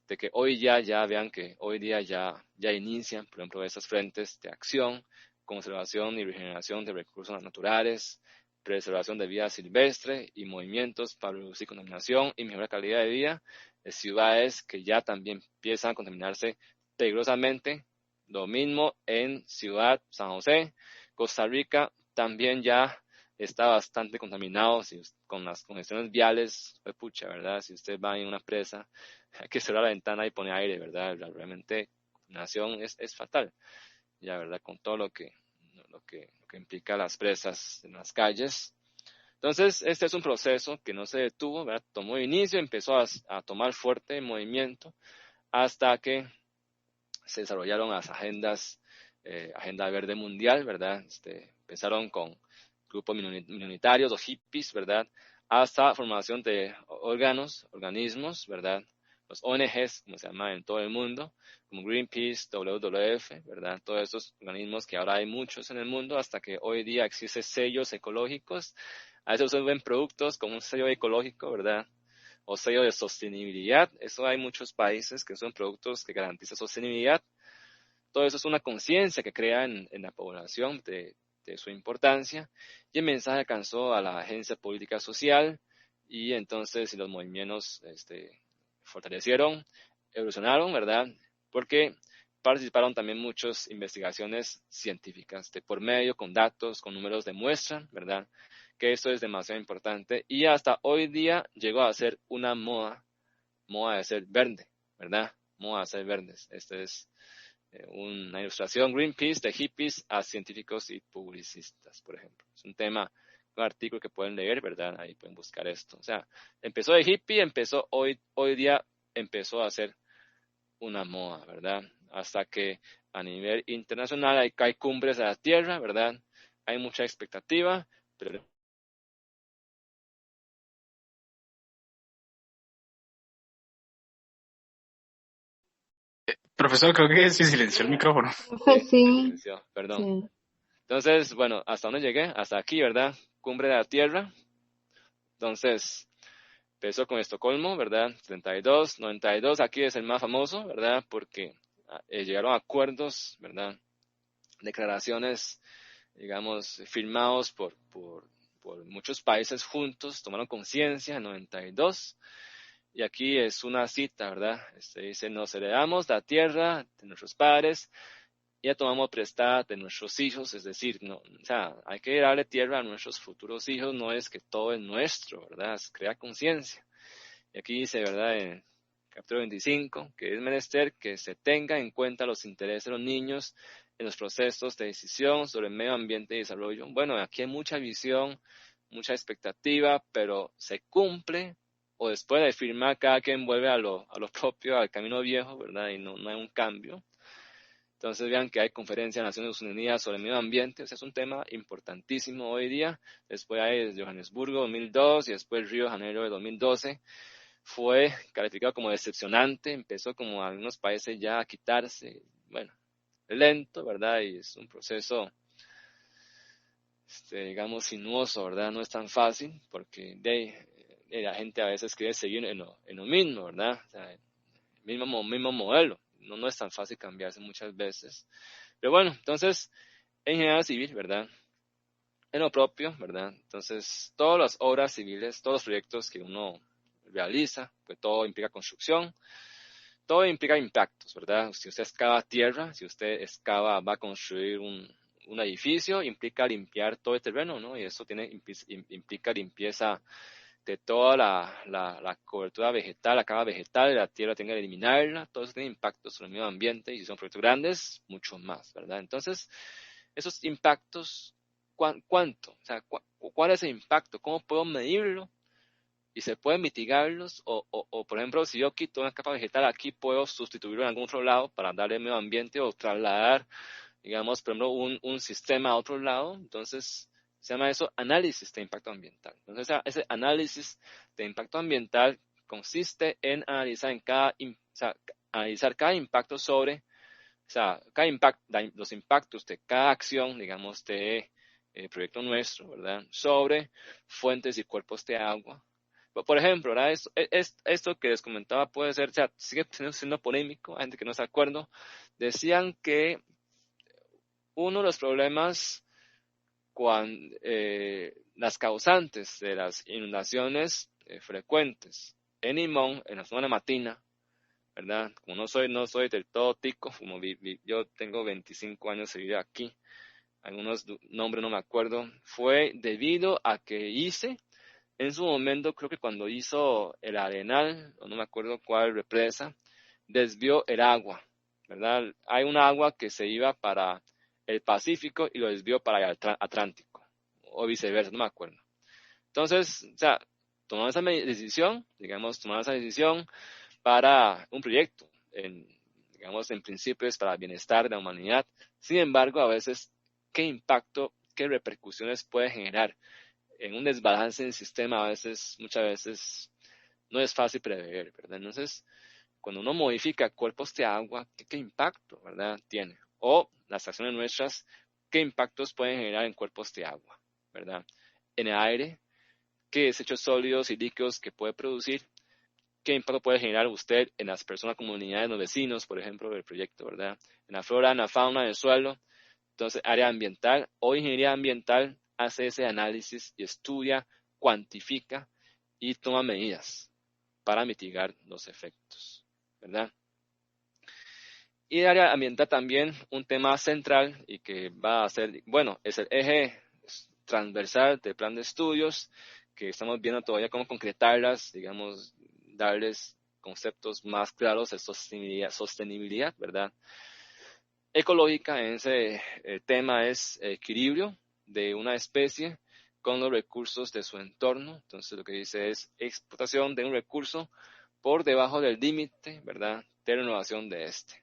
de que hoy ya vean que hoy día ya inician, por ejemplo, esas frentes de acción, conservación y regeneración de recursos naturales, preservación de vida silvestre y movimientos para reducir contaminación y mejorar la calidad de vida de ciudades que ya también empiezan a contaminarse peligrosamente. Lo mismo en Ciudad San José, Costa Rica, también ya está bastante contaminado con las congestiones viales, pues pucha, ¿verdad? Si usted va en una presa, hay que cerrar la ventana y poner aire, ¿verdad? Realmente la contaminación es fatal, ya, ¿verdad? Con todo lo que implica las presas en las calles. Entonces, este es un proceso que no se detuvo, ¿verdad? Tomó inicio, empezó a tomar fuerte movimiento hasta que se desarrollaron las Agenda Verde Mundial, ¿verdad? Empezaron con grupos minoritarios, los hippies, ¿verdad? Hasta formación de organismos, ¿verdad? Los ONGs, como se llama en todo el mundo, como Greenpeace, WWF, ¿verdad? Todos estos organismos que ahora hay muchos en el mundo, hasta que hoy día existen sellos ecológicos. A veces se ven productos como un sello ecológico, ¿verdad? O sello de sostenibilidad. Eso hay muchos países que son productos que garantizan sostenibilidad. Todo eso es una conciencia que crea en la población de su importancia, y el mensaje alcanzó a la agencia política social, y entonces los movimientos fortalecieron, evolucionaron, ¿verdad? Porque participaron también muchas investigaciones científicas de por medio, con datos, con números demuestran, ¿verdad? Que esto es demasiado importante, y hasta hoy día llegó a ser una moda de ser verde, ¿verdad? Moda de ser verdes. Este es una ilustración Greenpeace de hippies a científicos y publicistas, por ejemplo. Es un tema, un artículo que pueden leer, ¿verdad? Ahí pueden buscar esto. O sea, empezó de hippie, hoy día empezó a ser una moda, ¿verdad? hasta que a nivel internacional hay cumbres de la Tierra, ¿verdad? Hay mucha expectativa, pero Profesor, creo que se silenció el micrófono. sí, se Sí, silenció, perdón. sí. Entonces, bueno, ¿hasta dónde llegué? Hasta aquí, ¿verdad? Cumbre de la Tierra. Entonces, empezó con Estocolmo, ¿verdad? 32, 92, aquí es el más famoso, ¿verdad? Porque llegaron a acuerdos, ¿verdad? Declaraciones, digamos, firmados por muchos países juntos, tomaron conciencia en 92. Y aquí es una cita, ¿verdad? Dice, nos heredamos la tierra de nuestros padres, ya tomamos prestada de nuestros hijos, es decir, no, o sea, hay que darle tierra a nuestros futuros hijos, no es que todo es nuestro, ¿verdad? Es crear conciencia. Y aquí dice, ¿verdad? En capítulo 25, que es menester que se tenga en cuenta los intereses de los niños en los procesos de decisión sobre el medio ambiente y desarrollo. Bueno, aquí hay mucha visión, mucha expectativa, pero se cumple o después de firmar cada quien vuelve a lo propio, al camino viejo, ¿verdad? Y no hay un cambio. Entonces vean que hay conferencia de Naciones Unidas sobre el medio ambiente, o sea, es un tema importantísimo hoy día. Después hay Johannesburgo 2002 y después Río de Janeiro de 2012. Fue calificado como decepcionante, empezó como algunos países ya a quitarse, bueno, lento, ¿verdad? Y es un proceso, digamos, sinuoso, ¿verdad? No es tan fácil porque la gente a veces quiere seguir en lo mismo, ¿verdad? O sea, mismo modelo. No es tan fácil cambiarse muchas veces. Pero bueno, entonces, en general civil, ¿verdad? En lo propio, ¿verdad? Entonces, todas las obras civiles, todos los proyectos que uno realiza, pues todo implica construcción, todo implica impactos, ¿verdad? Si usted excava tierra, si usted excava, va a construir un edificio, implica limpiar todo el terreno, ¿no? Y eso implica limpieza de toda la cobertura vegetal, la capa vegetal de la tierra, tenga que eliminarla, todo eso tiene impactos sobre el medio ambiente y si son proyectos grandes, mucho más, ¿verdad? Entonces, esos impactos, ¿cuánto? O sea, ¿cuál es el impacto? ¿Cómo puedo medirlo? Y se pueden mitigarlos o, por ejemplo, si yo quito una capa vegetal aquí, puedo sustituirlo en algún otro lado para darle medio ambiente o trasladar, digamos, por ejemplo, un sistema a otro lado. Entonces, se llama eso análisis de impacto ambiental. Entonces, ese análisis de impacto ambiental consiste en analizar, analizar cada impacto sobre, o sea, cada impacto, los impactos de cada acción, digamos, de proyecto nuestro, ¿verdad? Sobre fuentes y cuerpos de agua. Por ejemplo, ¿verdad? Esto que les comentaba puede ser, o sea, sigue siendo polémico, hay gente que no está de acuerdo. Decían que uno de los problemas cuando las causantes de las inundaciones frecuentes en Limón, en la zona de Matina, ¿verdad? Como no soy del todo tico, como yo tengo 25 años de vivir aquí, algunos nombres no me acuerdo, fue debido a que hice, en su momento, creo que cuando hizo el Arenal, o no me acuerdo cuál represa, desvió el agua, ¿verdad? Hay un agua que se iba para el Pacífico y lo desvió para el Atlántico, o viceversa, no me acuerdo. Entonces, o sea, tomaron esa decisión, digamos, tomaron esa decisión para un proyecto, digamos, en principio es para el bienestar de la humanidad. Sin embargo, a veces, ¿qué impacto, qué repercusiones puede generar en un desbalance en el sistema? A veces, muchas veces, no es fácil prever, ¿verdad? Entonces, cuando uno modifica cuerpos de agua, ¿qué impacto, verdad, tiene? O las acciones nuestras, ¿qué impactos pueden generar en cuerpos de agua, verdad? En el aire, ¿qué desechos sólidos y líquidos que puede producir? ¿Qué impacto puede generar usted en las personas, comunidades, los vecinos, por ejemplo, del proyecto, verdad? En la flora, en la fauna, en el suelo. Entonces, área ambiental o ingeniería ambiental hace ese análisis y estudia, cuantifica y toma medidas para mitigar los efectos, ¿verdad? Y el área ambiental también, un tema central y que va a ser, bueno, es el eje transversal del plan de estudios, que estamos viendo todavía cómo concretarlas, digamos, darles conceptos más claros de sostenibilidad, ¿verdad? Ecológica en ese tema es equilibrio de una especie con los recursos de su entorno. Entonces lo que dice es explotación de un recurso por debajo del límite, ¿verdad?, de renovación de este,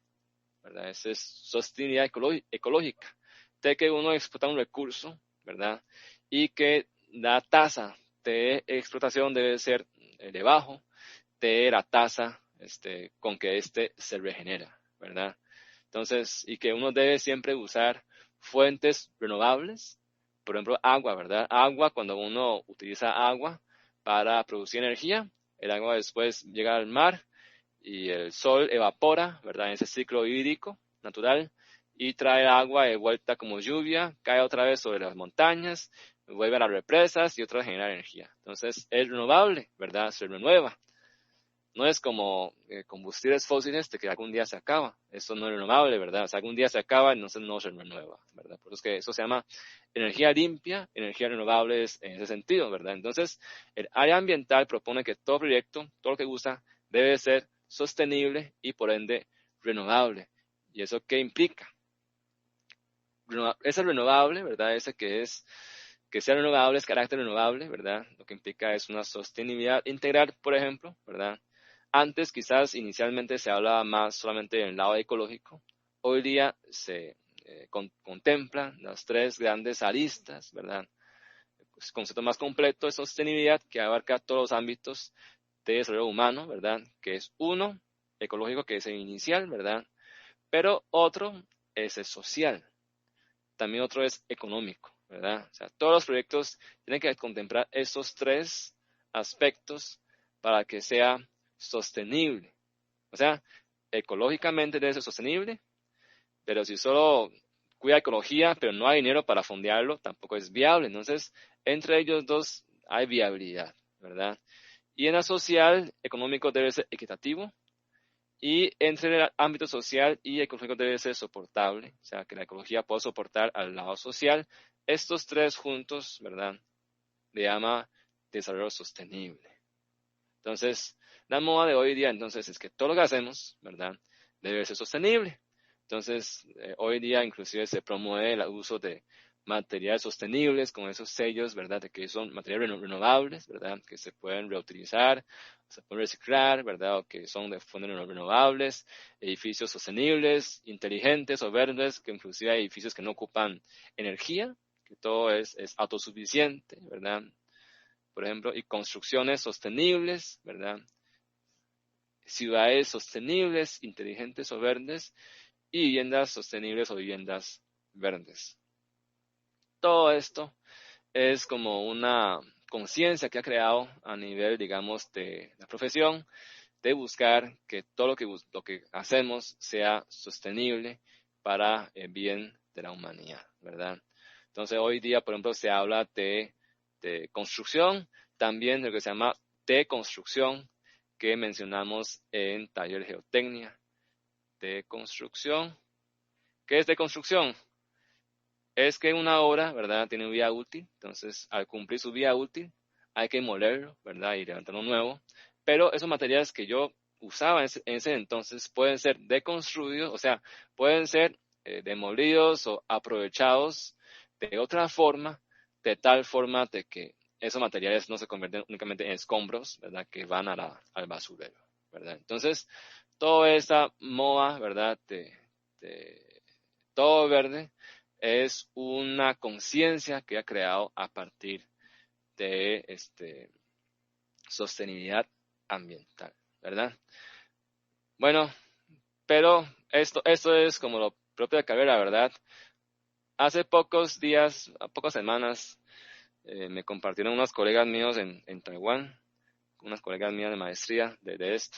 ¿verdad? Esa es sostenibilidad ecológica, de que uno explota un recurso, ¿verdad? Y que la tasa de explotación debe ser de bajo de la tasa con que se regenera, ¿verdad? Entonces, y que uno debe siempre usar fuentes renovables, por ejemplo, agua, ¿verdad? Agua, cuando uno utiliza agua para producir energía, el agua después llega al mar y el sol evapora, ¿verdad? En ese ciclo hídrico natural y trae agua de vuelta como lluvia, cae otra vez sobre las montañas, vuelve a las represas y otra vez genera energía. Entonces, es renovable, ¿verdad? Se renueva. No es como combustibles fósiles de que algún día se acaba. Eso no es renovable, ¿verdad? O sea, algún día se acaba, entonces no se renueva, ¿verdad? Por eso es que eso se llama energía limpia, energía renovable en ese sentido, ¿verdad? Entonces, el área ambiental propone que todo proyecto, todo lo que usa, debe ser sostenible y por ende renovable. ¿Y eso qué implica? Ese renovable, ¿verdad? Ese que sea renovable, es carácter renovable, ¿verdad? Lo que implica es una sostenibilidad integral, por ejemplo, ¿verdad? Antes quizás inicialmente se hablaba más solamente del lado ecológico. Hoy día se contemplan las tres grandes aristas, ¿verdad? El concepto más completo de sostenibilidad que abarca todos los ámbitos de desarrollo humano, ¿verdad? Que es uno, ecológico, que es el inicial, ¿verdad? Pero otro es el social. También otro es económico, ¿verdad? O sea, todos los proyectos tienen que contemplar estos tres aspectos para que sea sostenible. O sea, ecológicamente debe ser sostenible, pero si solo cuida ecología, pero no hay dinero para fondearlo, tampoco es viable. Entonces, entre ellos dos hay viabilidad, ¿verdad? Y en la social, económico debe ser equitativo, y entre el ámbito social y ecológico debe ser soportable, o sea, que la ecología pueda soportar al lado social. Estos tres juntos, ¿verdad? Le llama desarrollo sostenible. Entonces, la moda de hoy día, entonces, es que todo lo que hacemos, ¿verdad? Debe ser sostenible. Entonces, hoy día inclusive se promueve el uso de materiales sostenibles con esos sellos, ¿verdad? De que son materiales renovables, ¿verdad? Que se pueden reutilizar, se pueden reciclar, ¿verdad? O que son de fuentes renovables, edificios sostenibles, inteligentes o verdes, que inclusive hay edificios que no ocupan energía, que todo es autosuficiente, ¿verdad? Por ejemplo, y construcciones sostenibles, ¿verdad? Ciudades sostenibles, inteligentes o verdes, y viviendas sostenibles o viviendas verdes. Todo esto es como una conciencia que ha creado a nivel, digamos, de la profesión, de buscar que todo lo que hacemos sea sostenible para el bien de la humanidad, ¿verdad? Entonces, hoy día, por ejemplo, se habla de construcción, también de lo que se llama deconstrucción, que mencionamos en taller de geotecnia. Deconstrucción. ¿Qué es deconstrucción? Es que una obra, ¿verdad?, tiene vida útil, entonces al cumplir su vida útil hay que molerlo, ¿verdad?, y levantarlo nuevo, pero esos materiales que yo usaba en ese entonces pueden ser deconstruidos, o sea, pueden ser demolidos o aprovechados de otra forma, de tal forma de que esos materiales no se convierten únicamente en escombros, ¿verdad?, que van al basurero, ¿verdad? Entonces, toda esa moda, ¿verdad?, de todo verde, es una conciencia que ha creado a partir de sostenibilidad ambiental, ¿verdad? Bueno, pero esto es como lo propio de carrera, ¿verdad? Hace pocos días, pocas semanas, me compartieron unos colegas míos en Taiwán, unas colegas mías de maestría de esto,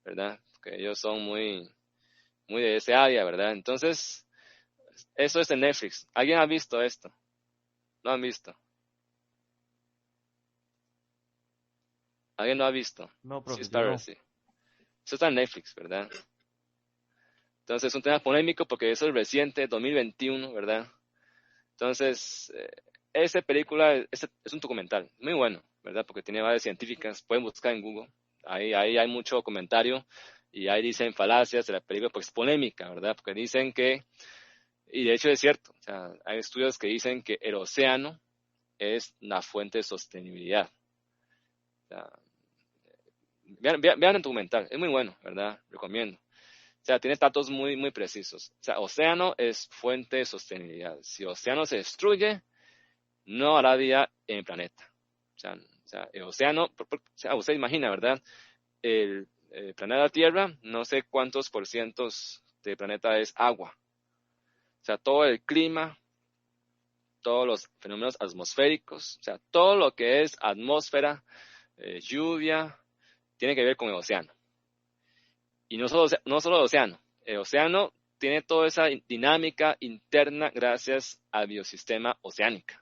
¿verdad? Que ellos son muy de ese área, ¿verdad? Entonces, eso es en Netflix. ¿Alguien ha visto esto? ¿No han visto? ¿Alguien lo ha visto? No, profe, yo no. Seaspiracy. Eso está en Netflix, ¿verdad? Entonces es un tema polémico porque eso es reciente, 2021, ¿verdad? Entonces, esa película es un documental muy bueno, ¿verdad? Porque tiene varias científicas, pueden buscar en Google. Ahí hay mucho comentario y ahí dicen falacias de la película, pues es polémica, ¿verdad? Porque dicen que, y de hecho es cierto, o sea, hay estudios que dicen que el océano es la fuente de sostenibilidad. O sea, vean el documental, es muy bueno, ¿verdad? Recomiendo. sea, tiene datos muy, muy precisos. O sea, océano es fuente de sostenibilidad. Si océano se destruye, no habrá vida en el planeta. O sea, el océano, o sea, usted imagina, ¿verdad? El planeta Tierra, no sé cuántos por cientos del planeta es agua. O sea, todo el clima, todos los fenómenos atmosféricos, o sea, todo lo que es atmósfera, lluvia, tiene que ver con el océano. Y no solo el océano tiene toda esa dinámica interna gracias al biosistema oceánico.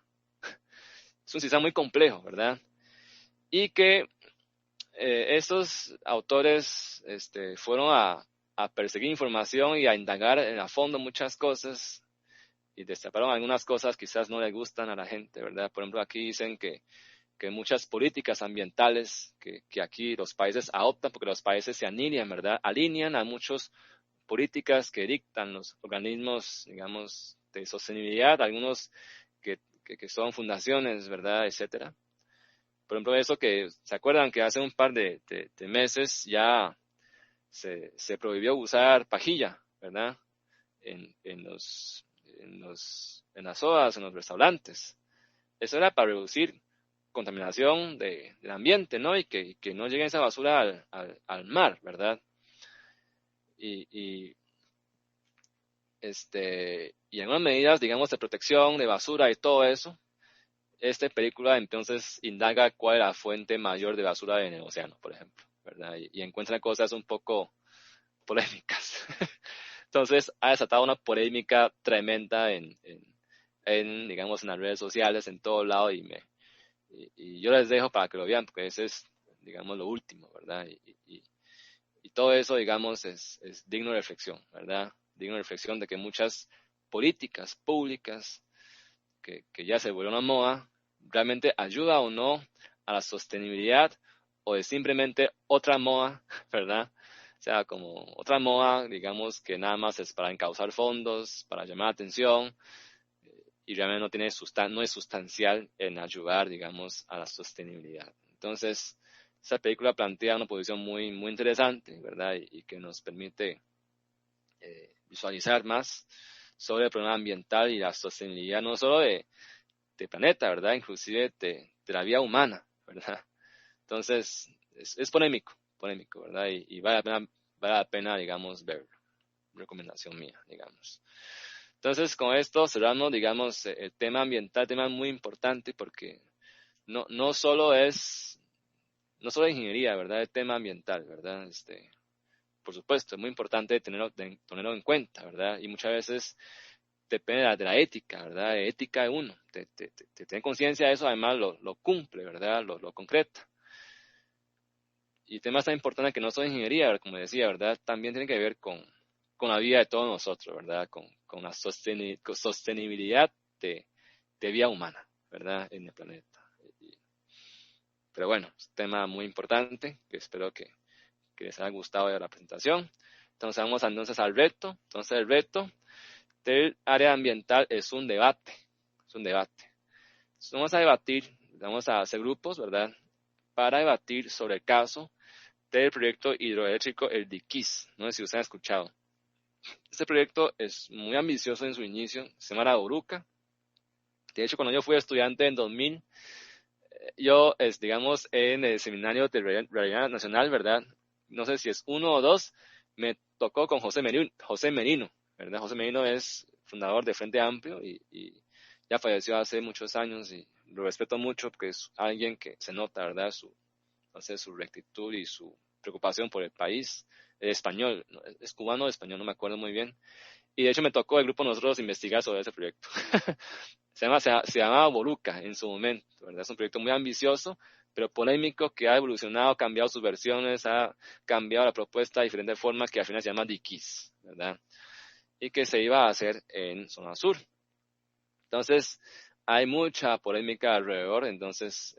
Es un sistema muy complejo, ¿verdad? Y que estos autores fueron a perseguir información y a indagar a fondo muchas cosas y destaparon algunas cosas quizás no le gustan a la gente, ¿verdad? Por ejemplo, aquí dicen que muchas políticas ambientales que aquí los países adoptan, porque los países se alinean, ¿verdad? Alinean a muchas políticas que dictan los organismos, digamos, de sostenibilidad, algunos que son fundaciones, ¿verdad? Etcétera. Por ejemplo, eso que, ¿se acuerdan que hace un par de meses ya se prohibió usar pajilla, ¿verdad? En las sodas, en los restaurantes. Eso era para reducir contaminación del ambiente, ¿no? Y que no llegue esa basura al mar, ¿verdad? Y y algunas medidas, digamos, de protección de basura y todo eso, esta película entonces indaga cuál es la fuente mayor de basura en el océano, por ejemplo, ¿verdad? Y encuentra cosas un poco polémicas. Entonces ha desatado una polémica tremenda digamos, en las redes sociales, en todo lado, y yo les dejo para que lo vean, porque ese es, digamos, lo último, ¿verdad? Y todo eso, digamos, es digno de reflexión, ¿verdad? Digno de reflexión de que muchas políticas públicas que ya se volvió una moda, realmente ayuda o no a la sostenibilidad o es simplemente otra moda, ¿verdad? O sea, como otra moda, digamos, que nada más es para encauzar fondos, para llamar la atención y realmente no es sustancial en ayudar, digamos, a la sostenibilidad. Entonces, esa película plantea una posición muy, muy interesante, ¿verdad? Y que nos permite visualizar más sobre el problema ambiental y la sostenibilidad, no solo de planeta, ¿verdad? Inclusive de la vida humana, ¿verdad? Entonces, es polémico, ¿verdad? Y vale la pena, digamos, verlo. Recomendación mía, digamos. Entonces, con esto cerramos, digamos, el tema ambiental, tema muy importante porque no solo es ingeniería, ¿verdad? El tema ambiental, ¿verdad? Por supuesto, es muy importante tenerlo en cuenta, ¿verdad? Y muchas veces depende de la ética, ¿verdad? De ética de uno. De tener conciencia de eso, además lo cumple, ¿verdad? Lo concreta. Y temas tan importantes que no son ingeniería, como decía, ¿verdad? También tienen que ver con la vida de todos nosotros, ¿verdad? Con la sostenibilidad de vida humana, ¿verdad? En el planeta. Pero bueno, es un tema muy importante que espero que les haya gustado de la presentación. Entonces vamos entonces al reto. Entonces el reto del área ambiental es un debate. Es un debate. Entonces, vamos a debatir, vamos a hacer grupos, ¿verdad? Para debatir sobre el caso del proyecto hidroeléctrico El Diquís. No sé si ustedes han escuchado. Este proyecto es muy ambicioso en su inicio. Se llama La Boruca. De hecho, cuando yo fui estudiante en 2000, yo, digamos, en el seminario de Realidad Nacional, ¿verdad? No sé si es uno o dos, me tocó con José Merino, ¿verdad? José Merino es fundador de Frente Amplio y ya falleció hace muchos años y lo respeto mucho porque es alguien que se nota, ¿verdad? Su rectitud y su preocupación por el país. Español, es cubano o español, no me acuerdo muy bien. Y de hecho me tocó el grupo nosotros investigar sobre ese proyecto. se llamaba Boruca en su momento, ¿verdad? Es un proyecto muy ambicioso, pero polémico, que ha evolucionado, ha cambiado sus versiones, ha cambiado la propuesta de diferentes formas, que al final se llama Diquís, ¿verdad? Y que se iba a hacer en zona sur. Entonces, hay mucha polémica alrededor, entonces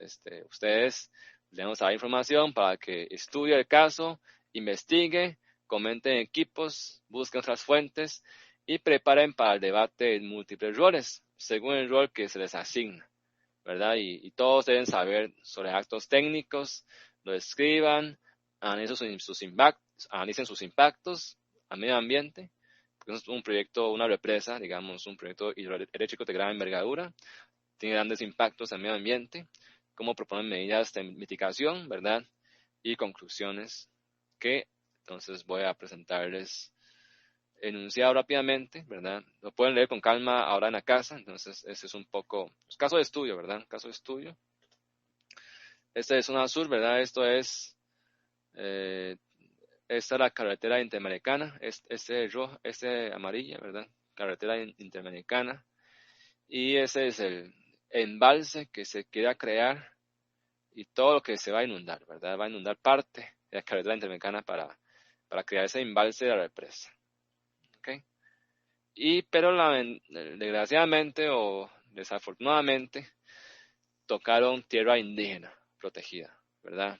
ustedes les vamos a dar información para que estudie el caso, investigue, comenten en equipos, busquen otras fuentes y preparen para el debate en múltiples roles, según el rol que se les asigna, ¿verdad? Y todos deben saber sobre actos técnicos, lo escriban, analicen sus impactos, a medio ambiente, porque es un proyecto, una represa, digamos, un proyecto hidroeléctrico de gran envergadura, tiene grandes impactos al medio ambiente, cómo proponen medidas de mitigación, ¿verdad? Y conclusiones que entonces voy a presentarles enunciado rápidamente, ¿verdad? Lo pueden leer con calma ahora en la casa, entonces ese es un poco, caso de estudio, ¿verdad? Caso de estudio. Este es zona sur, ¿verdad? Esto es, esta es la carretera interamericana, este rojo, este amarilla, ¿verdad? Carretera interamericana. Y ese es el embalse que se quiera crear y todo lo que se va a inundar, ¿verdad? Va a inundar parte de la carretera interamericana para crear ese embalse de la represa. ¿Ok? Pero desgraciadamente o desafortunadamente tocaron tierra indígena protegida, ¿verdad?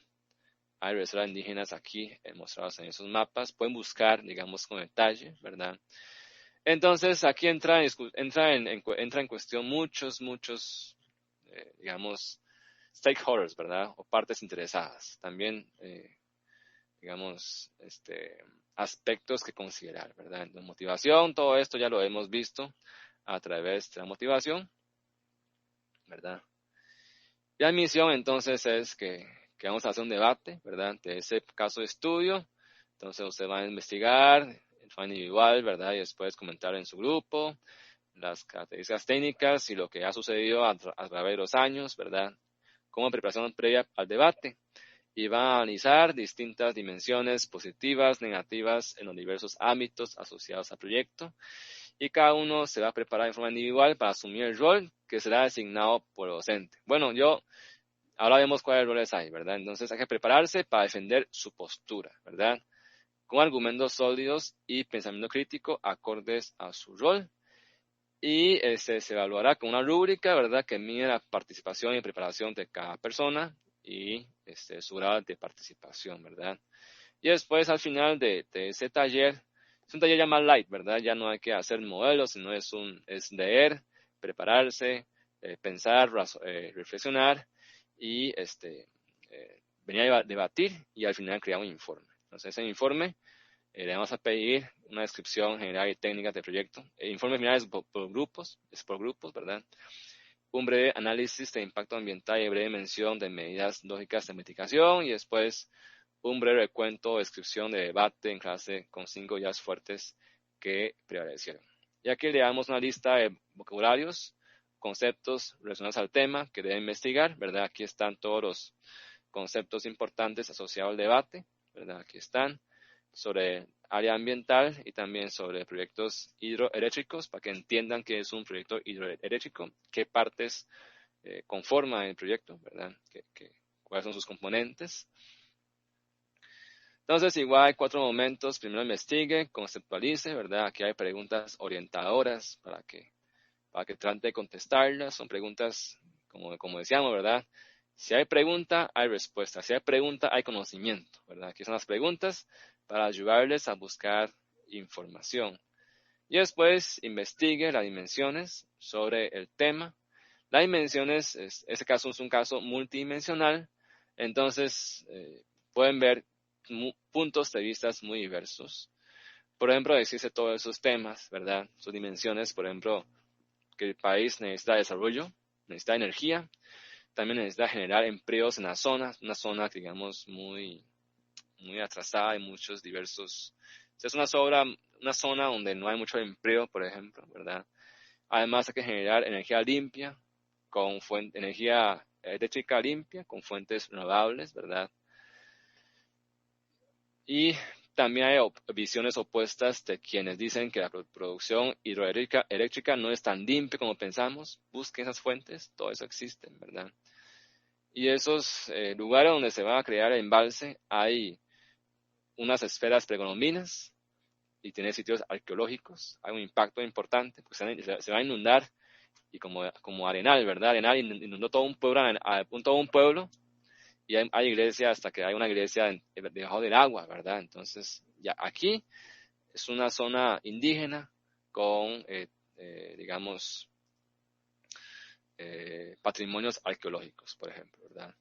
Hay reservas indígenas aquí mostradas en esos mapas. Pueden buscar, digamos, con detalle, ¿verdad? Entonces, aquí entra en cuestión muchos, digamos, stakeholders, ¿verdad? O partes interesadas. También, digamos, aspectos que considerar, ¿verdad? La motivación, todo esto ya lo hemos visto a través de la motivación, ¿verdad? La misión entonces es que vamos a hacer un debate, ¿verdad? De ese caso de estudio. Entonces usted va a investigar en forma individual, ¿verdad? Y después comentar en su grupo las características técnicas y lo que ha sucedido a través de los años, ¿verdad? Como preparación previa al debate. Y va a analizar distintas dimensiones positivas, negativas en los diversos ámbitos asociados al proyecto. Y cada uno se va a preparar en forma individual para asumir el rol que será asignado por el docente. Bueno, ahora vemos cuáles roles hay, ¿verdad? Entonces hay que prepararse para defender su postura, ¿verdad? Con argumentos sólidos y pensamiento crítico acordes a su rol. Y se evaluará con una rúbrica, ¿verdad? Que mide la participación y preparación de cada persona y su grado de participación, ¿verdad? Y después, al final de ese taller, es un taller ya más light, ¿verdad? Ya no hay que hacer modelos, sino es leer, prepararse, pensar, reflexionar y venir a debatir y al final crear un informe. Entonces, ese informe le vamos a pedir una descripción general y técnica del proyecto. El informe final es por grupos, ¿verdad? Un breve análisis de impacto ambiental y breve mención de medidas lógicas de mitigación y después un breve recuento o descripción de debate en clase con 5 ideas fuertes que prevalecieron. Y aquí le damos una lista de vocabularios, conceptos relacionados al tema que debe investigar, ¿verdad? Aquí están todos los conceptos importantes asociados al debate, ¿verdad? Aquí están sobre área ambiental y también sobre proyectos hidroeléctricos para que entiendan qué es un proyecto hidroeléctrico, qué partes conforman el proyecto, ¿verdad? Cuáles son sus componentes. Entonces, igual hay 4 momentos. Primero investigue, conceptualice, ¿verdad? Aquí hay preguntas orientadoras para que trate de contestarlas. Son preguntas, como decíamos, ¿verdad? Si hay pregunta, hay respuesta. Si hay pregunta, hay conocimiento, ¿verdad? Aquí son las preguntas para ayudarles a buscar información. Y después investigue las dimensiones sobre el tema. Las dimensiones, este caso es un caso multidimensional, entonces pueden ver puntos de vista muy diversos. Por ejemplo, existe todos esos temas, ¿verdad? Sus dimensiones, por ejemplo, que el país necesita desarrollo, necesita energía, también necesita generar empleos en la zona, una zona, digamos, muy atrasada y muchos diversos. Es una zona donde no hay mucho empleo, por ejemplo, ¿verdad? Además hay que generar energía limpia, energía eléctrica limpia, con fuentes renovables, ¿verdad? Y también hay visiones opuestas de quienes dicen que la producción hidroeléctrica no es tan limpia como pensamos. Busquen esas fuentes, todo eso existe, ¿verdad? Y esos lugares donde se va a crear el embalse, hay unas esferas precolombinas y tiene sitios arqueológicos. Hay un impacto importante, pues se va a inundar y como Arenal, ¿verdad? Arenal inundó todo un pueblo y hay iglesia hasta que hay una iglesia debajo del agua, ¿verdad? Entonces, ya aquí es una zona indígena con, digamos, patrimonios arqueológicos, por ejemplo, ¿verdad?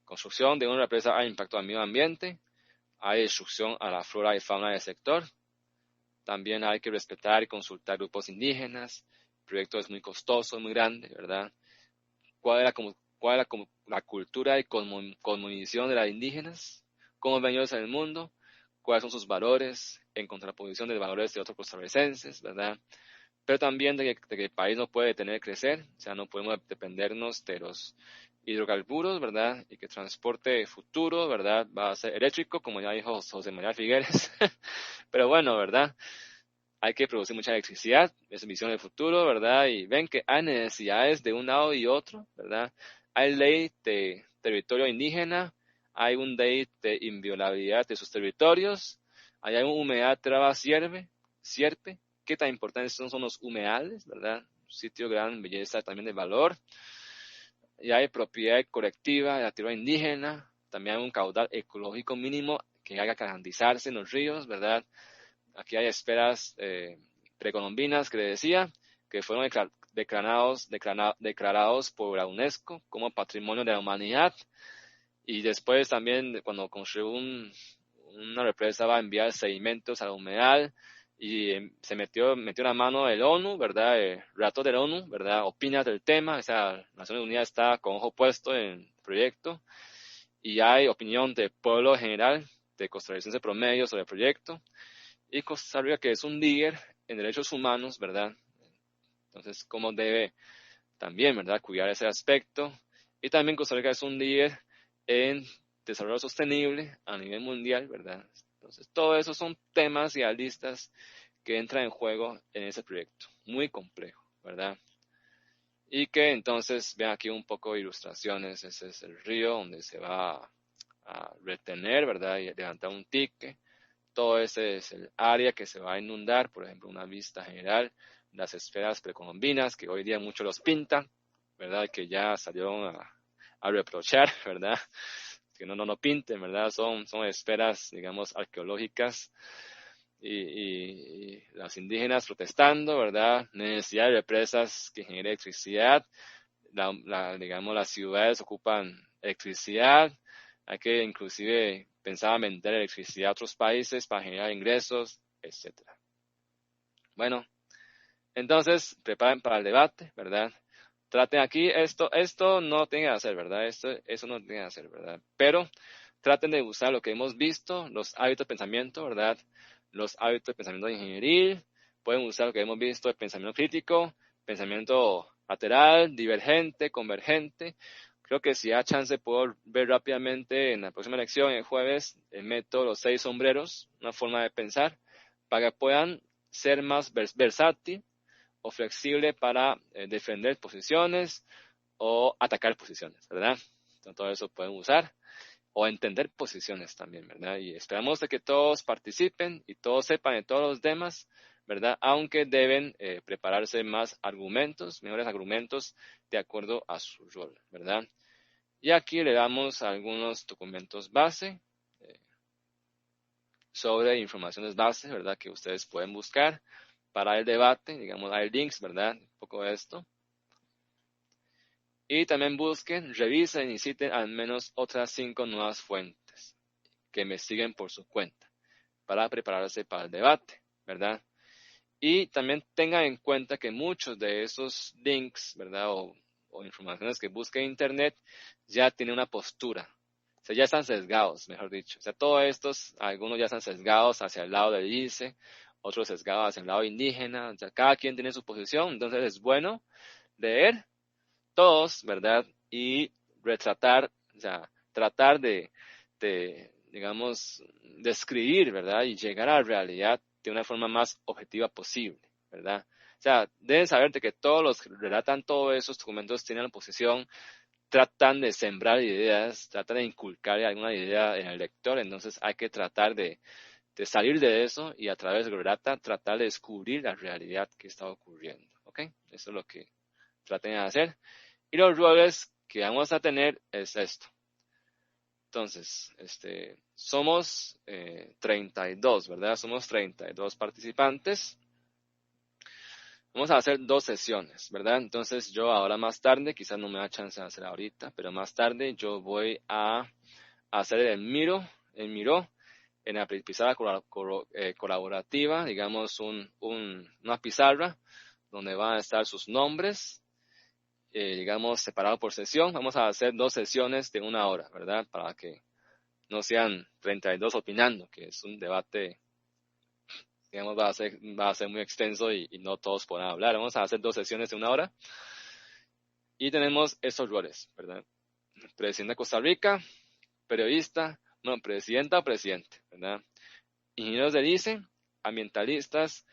Construcción de una represa hay impacto al medio ambiente, hay destrucción a la flora y fauna del sector, También hay que respetar y consultar grupos indígenas. El proyecto es muy costoso, muy grande, ¿verdad? ¿Cuál es la cultura y cosmovisión de las indígenas? ¿Cómo ven ellos en el mundo? ¿Cuáles son sus valores en contraposición de los valores de otros costarricenses, ¿verdad? Pero también de que el país no puede detener de crecer, o sea, no podemos dependernos de los hidrocarburos, ¿verdad? Y que el transporte futuro, ¿verdad? Va a ser eléctrico, como ya dijo José María Figueres. Pero bueno, ¿verdad? Hay que producir mucha electricidad, es visión del futuro, ¿verdad? Y ven que hay necesidades de un lado y otro, ¿verdad? Hay ley de territorio indígena, hay un ley de inviolabilidad de sus territorios, hay una humedad traba sierpe, qué tan importantes son los humedales, ¿verdad? Un sitio de gran belleza también de valor, y hay propiedad colectiva de la tierra indígena, también hay un caudal ecológico mínimo que haga garantizarse en los ríos, ¿verdad? Aquí hay esferas precolombinas que le decía, que fueron declarados por la UNESCO como Patrimonio de la Humanidad. Y después también cuando construyó una represa va a enviar sedimentos a la humedal y se metió la mano el ONU, ¿verdad? El relator de la ONU, ¿verdad? Opina del tema, o sea, Naciones Unidas está con ojo puesto en el proyecto y hay opinión del pueblo general, de costarricense promedio sobre el proyecto. Y Costa Rica, que es un líder en derechos humanos, ¿verdad? Entonces, ¿cómo debe también, ¿verdad?, cuidar ese aspecto? Y también Costa Rica es un líder en desarrollo sostenible a nivel mundial, ¿verdad? Entonces, todo eso son temas y aristas que entran en juego en ese proyecto. Muy complejo, ¿verdad? Y que entonces, vean aquí un poco de ilustraciones. Ese es el río donde se va a retener, ¿verdad? Y levantar un tique. Todo ese es el área que se va a inundar, por ejemplo, una vista general, las esferas precolombinas, que hoy día muchos los pintan, ¿verdad? Que ya salieron a reprochar, ¿verdad? Que no pinten, ¿verdad? Son esferas, digamos, arqueológicas y las indígenas protestando, ¿verdad? Necesidad de represas que generen electricidad, digamos, las ciudades ocupan electricidad, hay que inclusive pensaba vender electricidad a otros países para generar ingresos, etcétera. Bueno, entonces preparen para el debate, ¿verdad? Traten aquí, esto no tiene que hacer, ¿verdad? Eso no tiene que hacer, ¿verdad? Pero traten de usar lo que hemos visto, los hábitos de pensamiento, ¿verdad? Los hábitos de pensamiento ingenieril, pueden usar lo que hemos visto de pensamiento crítico, pensamiento lateral, divergente, convergente. Creo que si hay chance puedo ver rápidamente en la próxima lección, el jueves, el método Los 6 sombreros, una forma de pensar, para que puedan ser más versátil o flexible para defender posiciones o atacar posiciones, ¿verdad? Entonces, todo eso pueden usar o entender posiciones también, ¿verdad? Y esperamos de que todos participen y todos sepan de todos los temas, ¿verdad? Aunque deben prepararse más argumentos, mejores argumentos de acuerdo a su rol, ¿verdad? Y aquí le damos algunos documentos base sobre informaciones base, ¿verdad? Que ustedes pueden buscar para el debate, digamos, hay links, ¿verdad? Un poco de esto. Y también busquen, revisen y citen al menos otras 5 nuevas fuentes que me siguen por su cuenta para prepararse para el debate, ¿verdad? Y también tengan en cuenta que muchos de esos links, ¿verdad? O informaciones que busquen en Internet ya tienen una postura. O sea, ya están sesgados, mejor dicho. O sea, todos estos, algunos ya están sesgados hacia el lado del ICE, otros sesgados hacia el lado indígena. O sea, cada quien tiene su posición, entonces es bueno leer todos, ¿verdad? Y retratar, o sea, tratar digamos, describir, ¿verdad? Y llegar a la realidad de una forma más objetiva posible, ¿verdad? O sea, deben saber de que todos los que relatan todos esos documentos tienen la posición, tratan de sembrar ideas, tratan de inculcar alguna idea en el lector, entonces hay que tratar de salir de eso y a través de lo que relata, tratar de descubrir la realidad que está ocurriendo, ¿ok? Eso es lo que traten de hacer. Y los roles que vamos a tener es esto. Entonces, somos 32, ¿verdad? Somos 32 participantes. Vamos a hacer 2 sesiones, ¿verdad? Entonces yo ahora más tarde, quizás no me da chance de hacer ahorita, pero más tarde yo voy a hacer el Miro, en la pizarra colaborativa, digamos, una pizarra donde van a estar sus nombres, digamos, separados por sesión. Vamos a hacer 2 sesiones de 1 hora, ¿verdad? Para que no sean 32 opinando, que es un debate, digamos, va a ser muy extenso y no todos podrán hablar. Vamos a hacer 2 sesiones de 1 hora. Y tenemos estos roles, ¿verdad? Presidente de Costa Rica, periodista, bueno, presidenta o presidente, ¿verdad? Ingenieros del ICE, ambientalistas,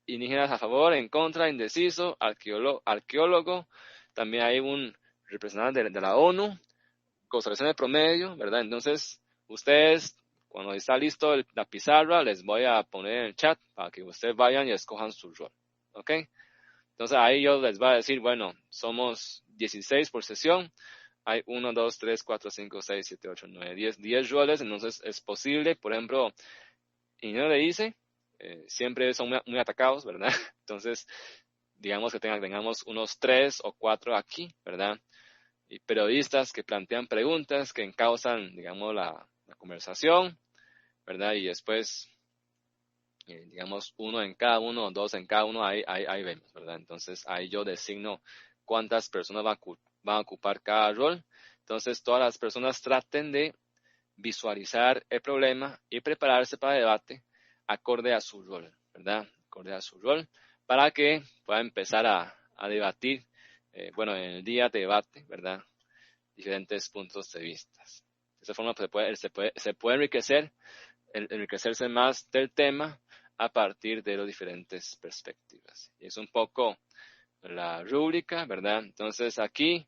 indígenas a favor, en contra, indeciso, arqueólogo, también hay un representante de la ONU, conservación de promedio, ¿verdad? Entonces, ustedes, cuando está listo la pizarra, les voy a poner en el chat para que ustedes vayan y escojan su rol, ¿ok? Entonces, ahí yo les voy a decir, bueno, somos 16 por sesión, hay 1, 2, 3, 4, 5, 6, 7, 8, 9, 10 roles, entonces es posible, por ejemplo, ingeniero le dice, siempre son muy atacados, ¿verdad? Entonces, digamos que tengamos unos 3 o 4 aquí, ¿verdad? Y periodistas que plantean preguntas que encausan, digamos, la conversación, ¿verdad? Y después, digamos, 1 en cada uno, 2 en cada uno, ahí vemos, ¿verdad? Entonces, ahí yo designo cuántas personas van a ocupar cada rol. Entonces, todas las personas traten de visualizar el problema y prepararse para el debate acorde a su rol, ¿verdad? Acorde a su rol, para que pueda empezar a debatir, bueno, en el día de debate, ¿verdad? Diferentes puntos de vista. De esa forma se puede enriquecerse más del tema a partir de las diferentes perspectivas. Y es un poco la rúbrica, ¿verdad? Entonces aquí,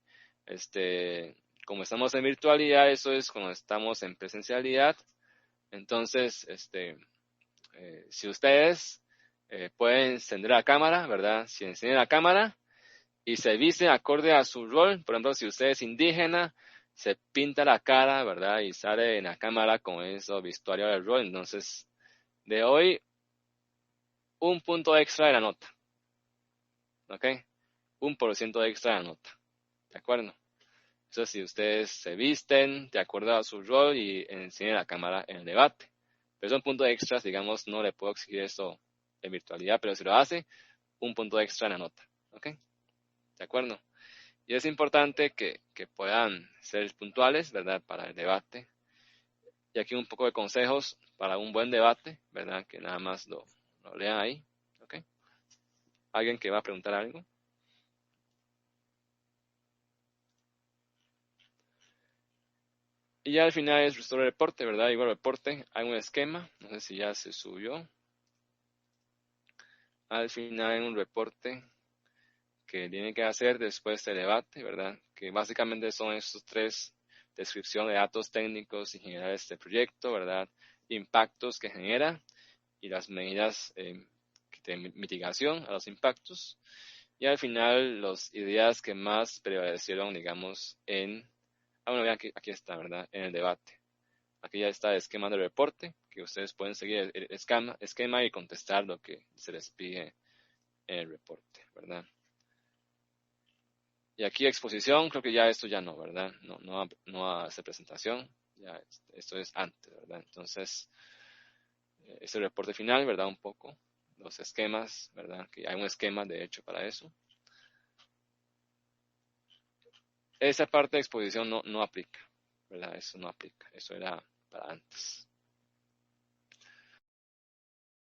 como estamos en virtualidad, eso es cuando estamos en presencialidad. Entonces, si ustedes pueden encender la cámara, ¿verdad? Si encienden la cámara y se visten acorde a su rol, por ejemplo, si usted es indígena, se pinta la cara, ¿verdad? Y sale en la cámara con eso, vestuario del rol. Entonces, de hoy, un punto extra de la nota, ¿ok? 1% extra de la nota, ¿de acuerdo? Eso si ustedes se visten de acuerdo a su rol y encienden la cámara en el debate. Pero son puntos extras, digamos, no le puedo exigir eso en virtualidad, pero si lo hace, un punto extra en la nota. ¿Ok? ¿De acuerdo? Y es importante que puedan ser puntuales, ¿verdad? Para el debate. Y aquí un poco de consejos para un buen debate, ¿verdad? Que nada más lo lean ahí. ¿Ok? ¿Alguien que va a preguntar algo? Y ya al final es restore el reporte, ¿verdad? Igual el reporte, hay un esquema, no sé si ya se subió. Al final hay un reporte que tiene que hacer después del debate, ¿verdad? Que básicamente son estos 3: descripción de datos técnicos y generales del proyecto, ¿verdad? Impactos que genera y las medidas de mitigación a los impactos. Y al final, las ideas que más prevalecieron, digamos, bueno, vean aquí está, ¿verdad? En el debate. Aquí ya está el esquema del reporte, que ustedes pueden seguir el esquema y contestar lo que se les pide en el reporte, ¿verdad? Y aquí exposición, creo que ya esto ya no, ¿verdad? No hace presentación, ya esto es antes, ¿verdad? Entonces, este reporte final, ¿verdad? Un poco, los esquemas, ¿verdad? Que hay un esquema de hecho para eso. Esa parte de exposición no aplica, ¿verdad? Eso no aplica, eso era para antes.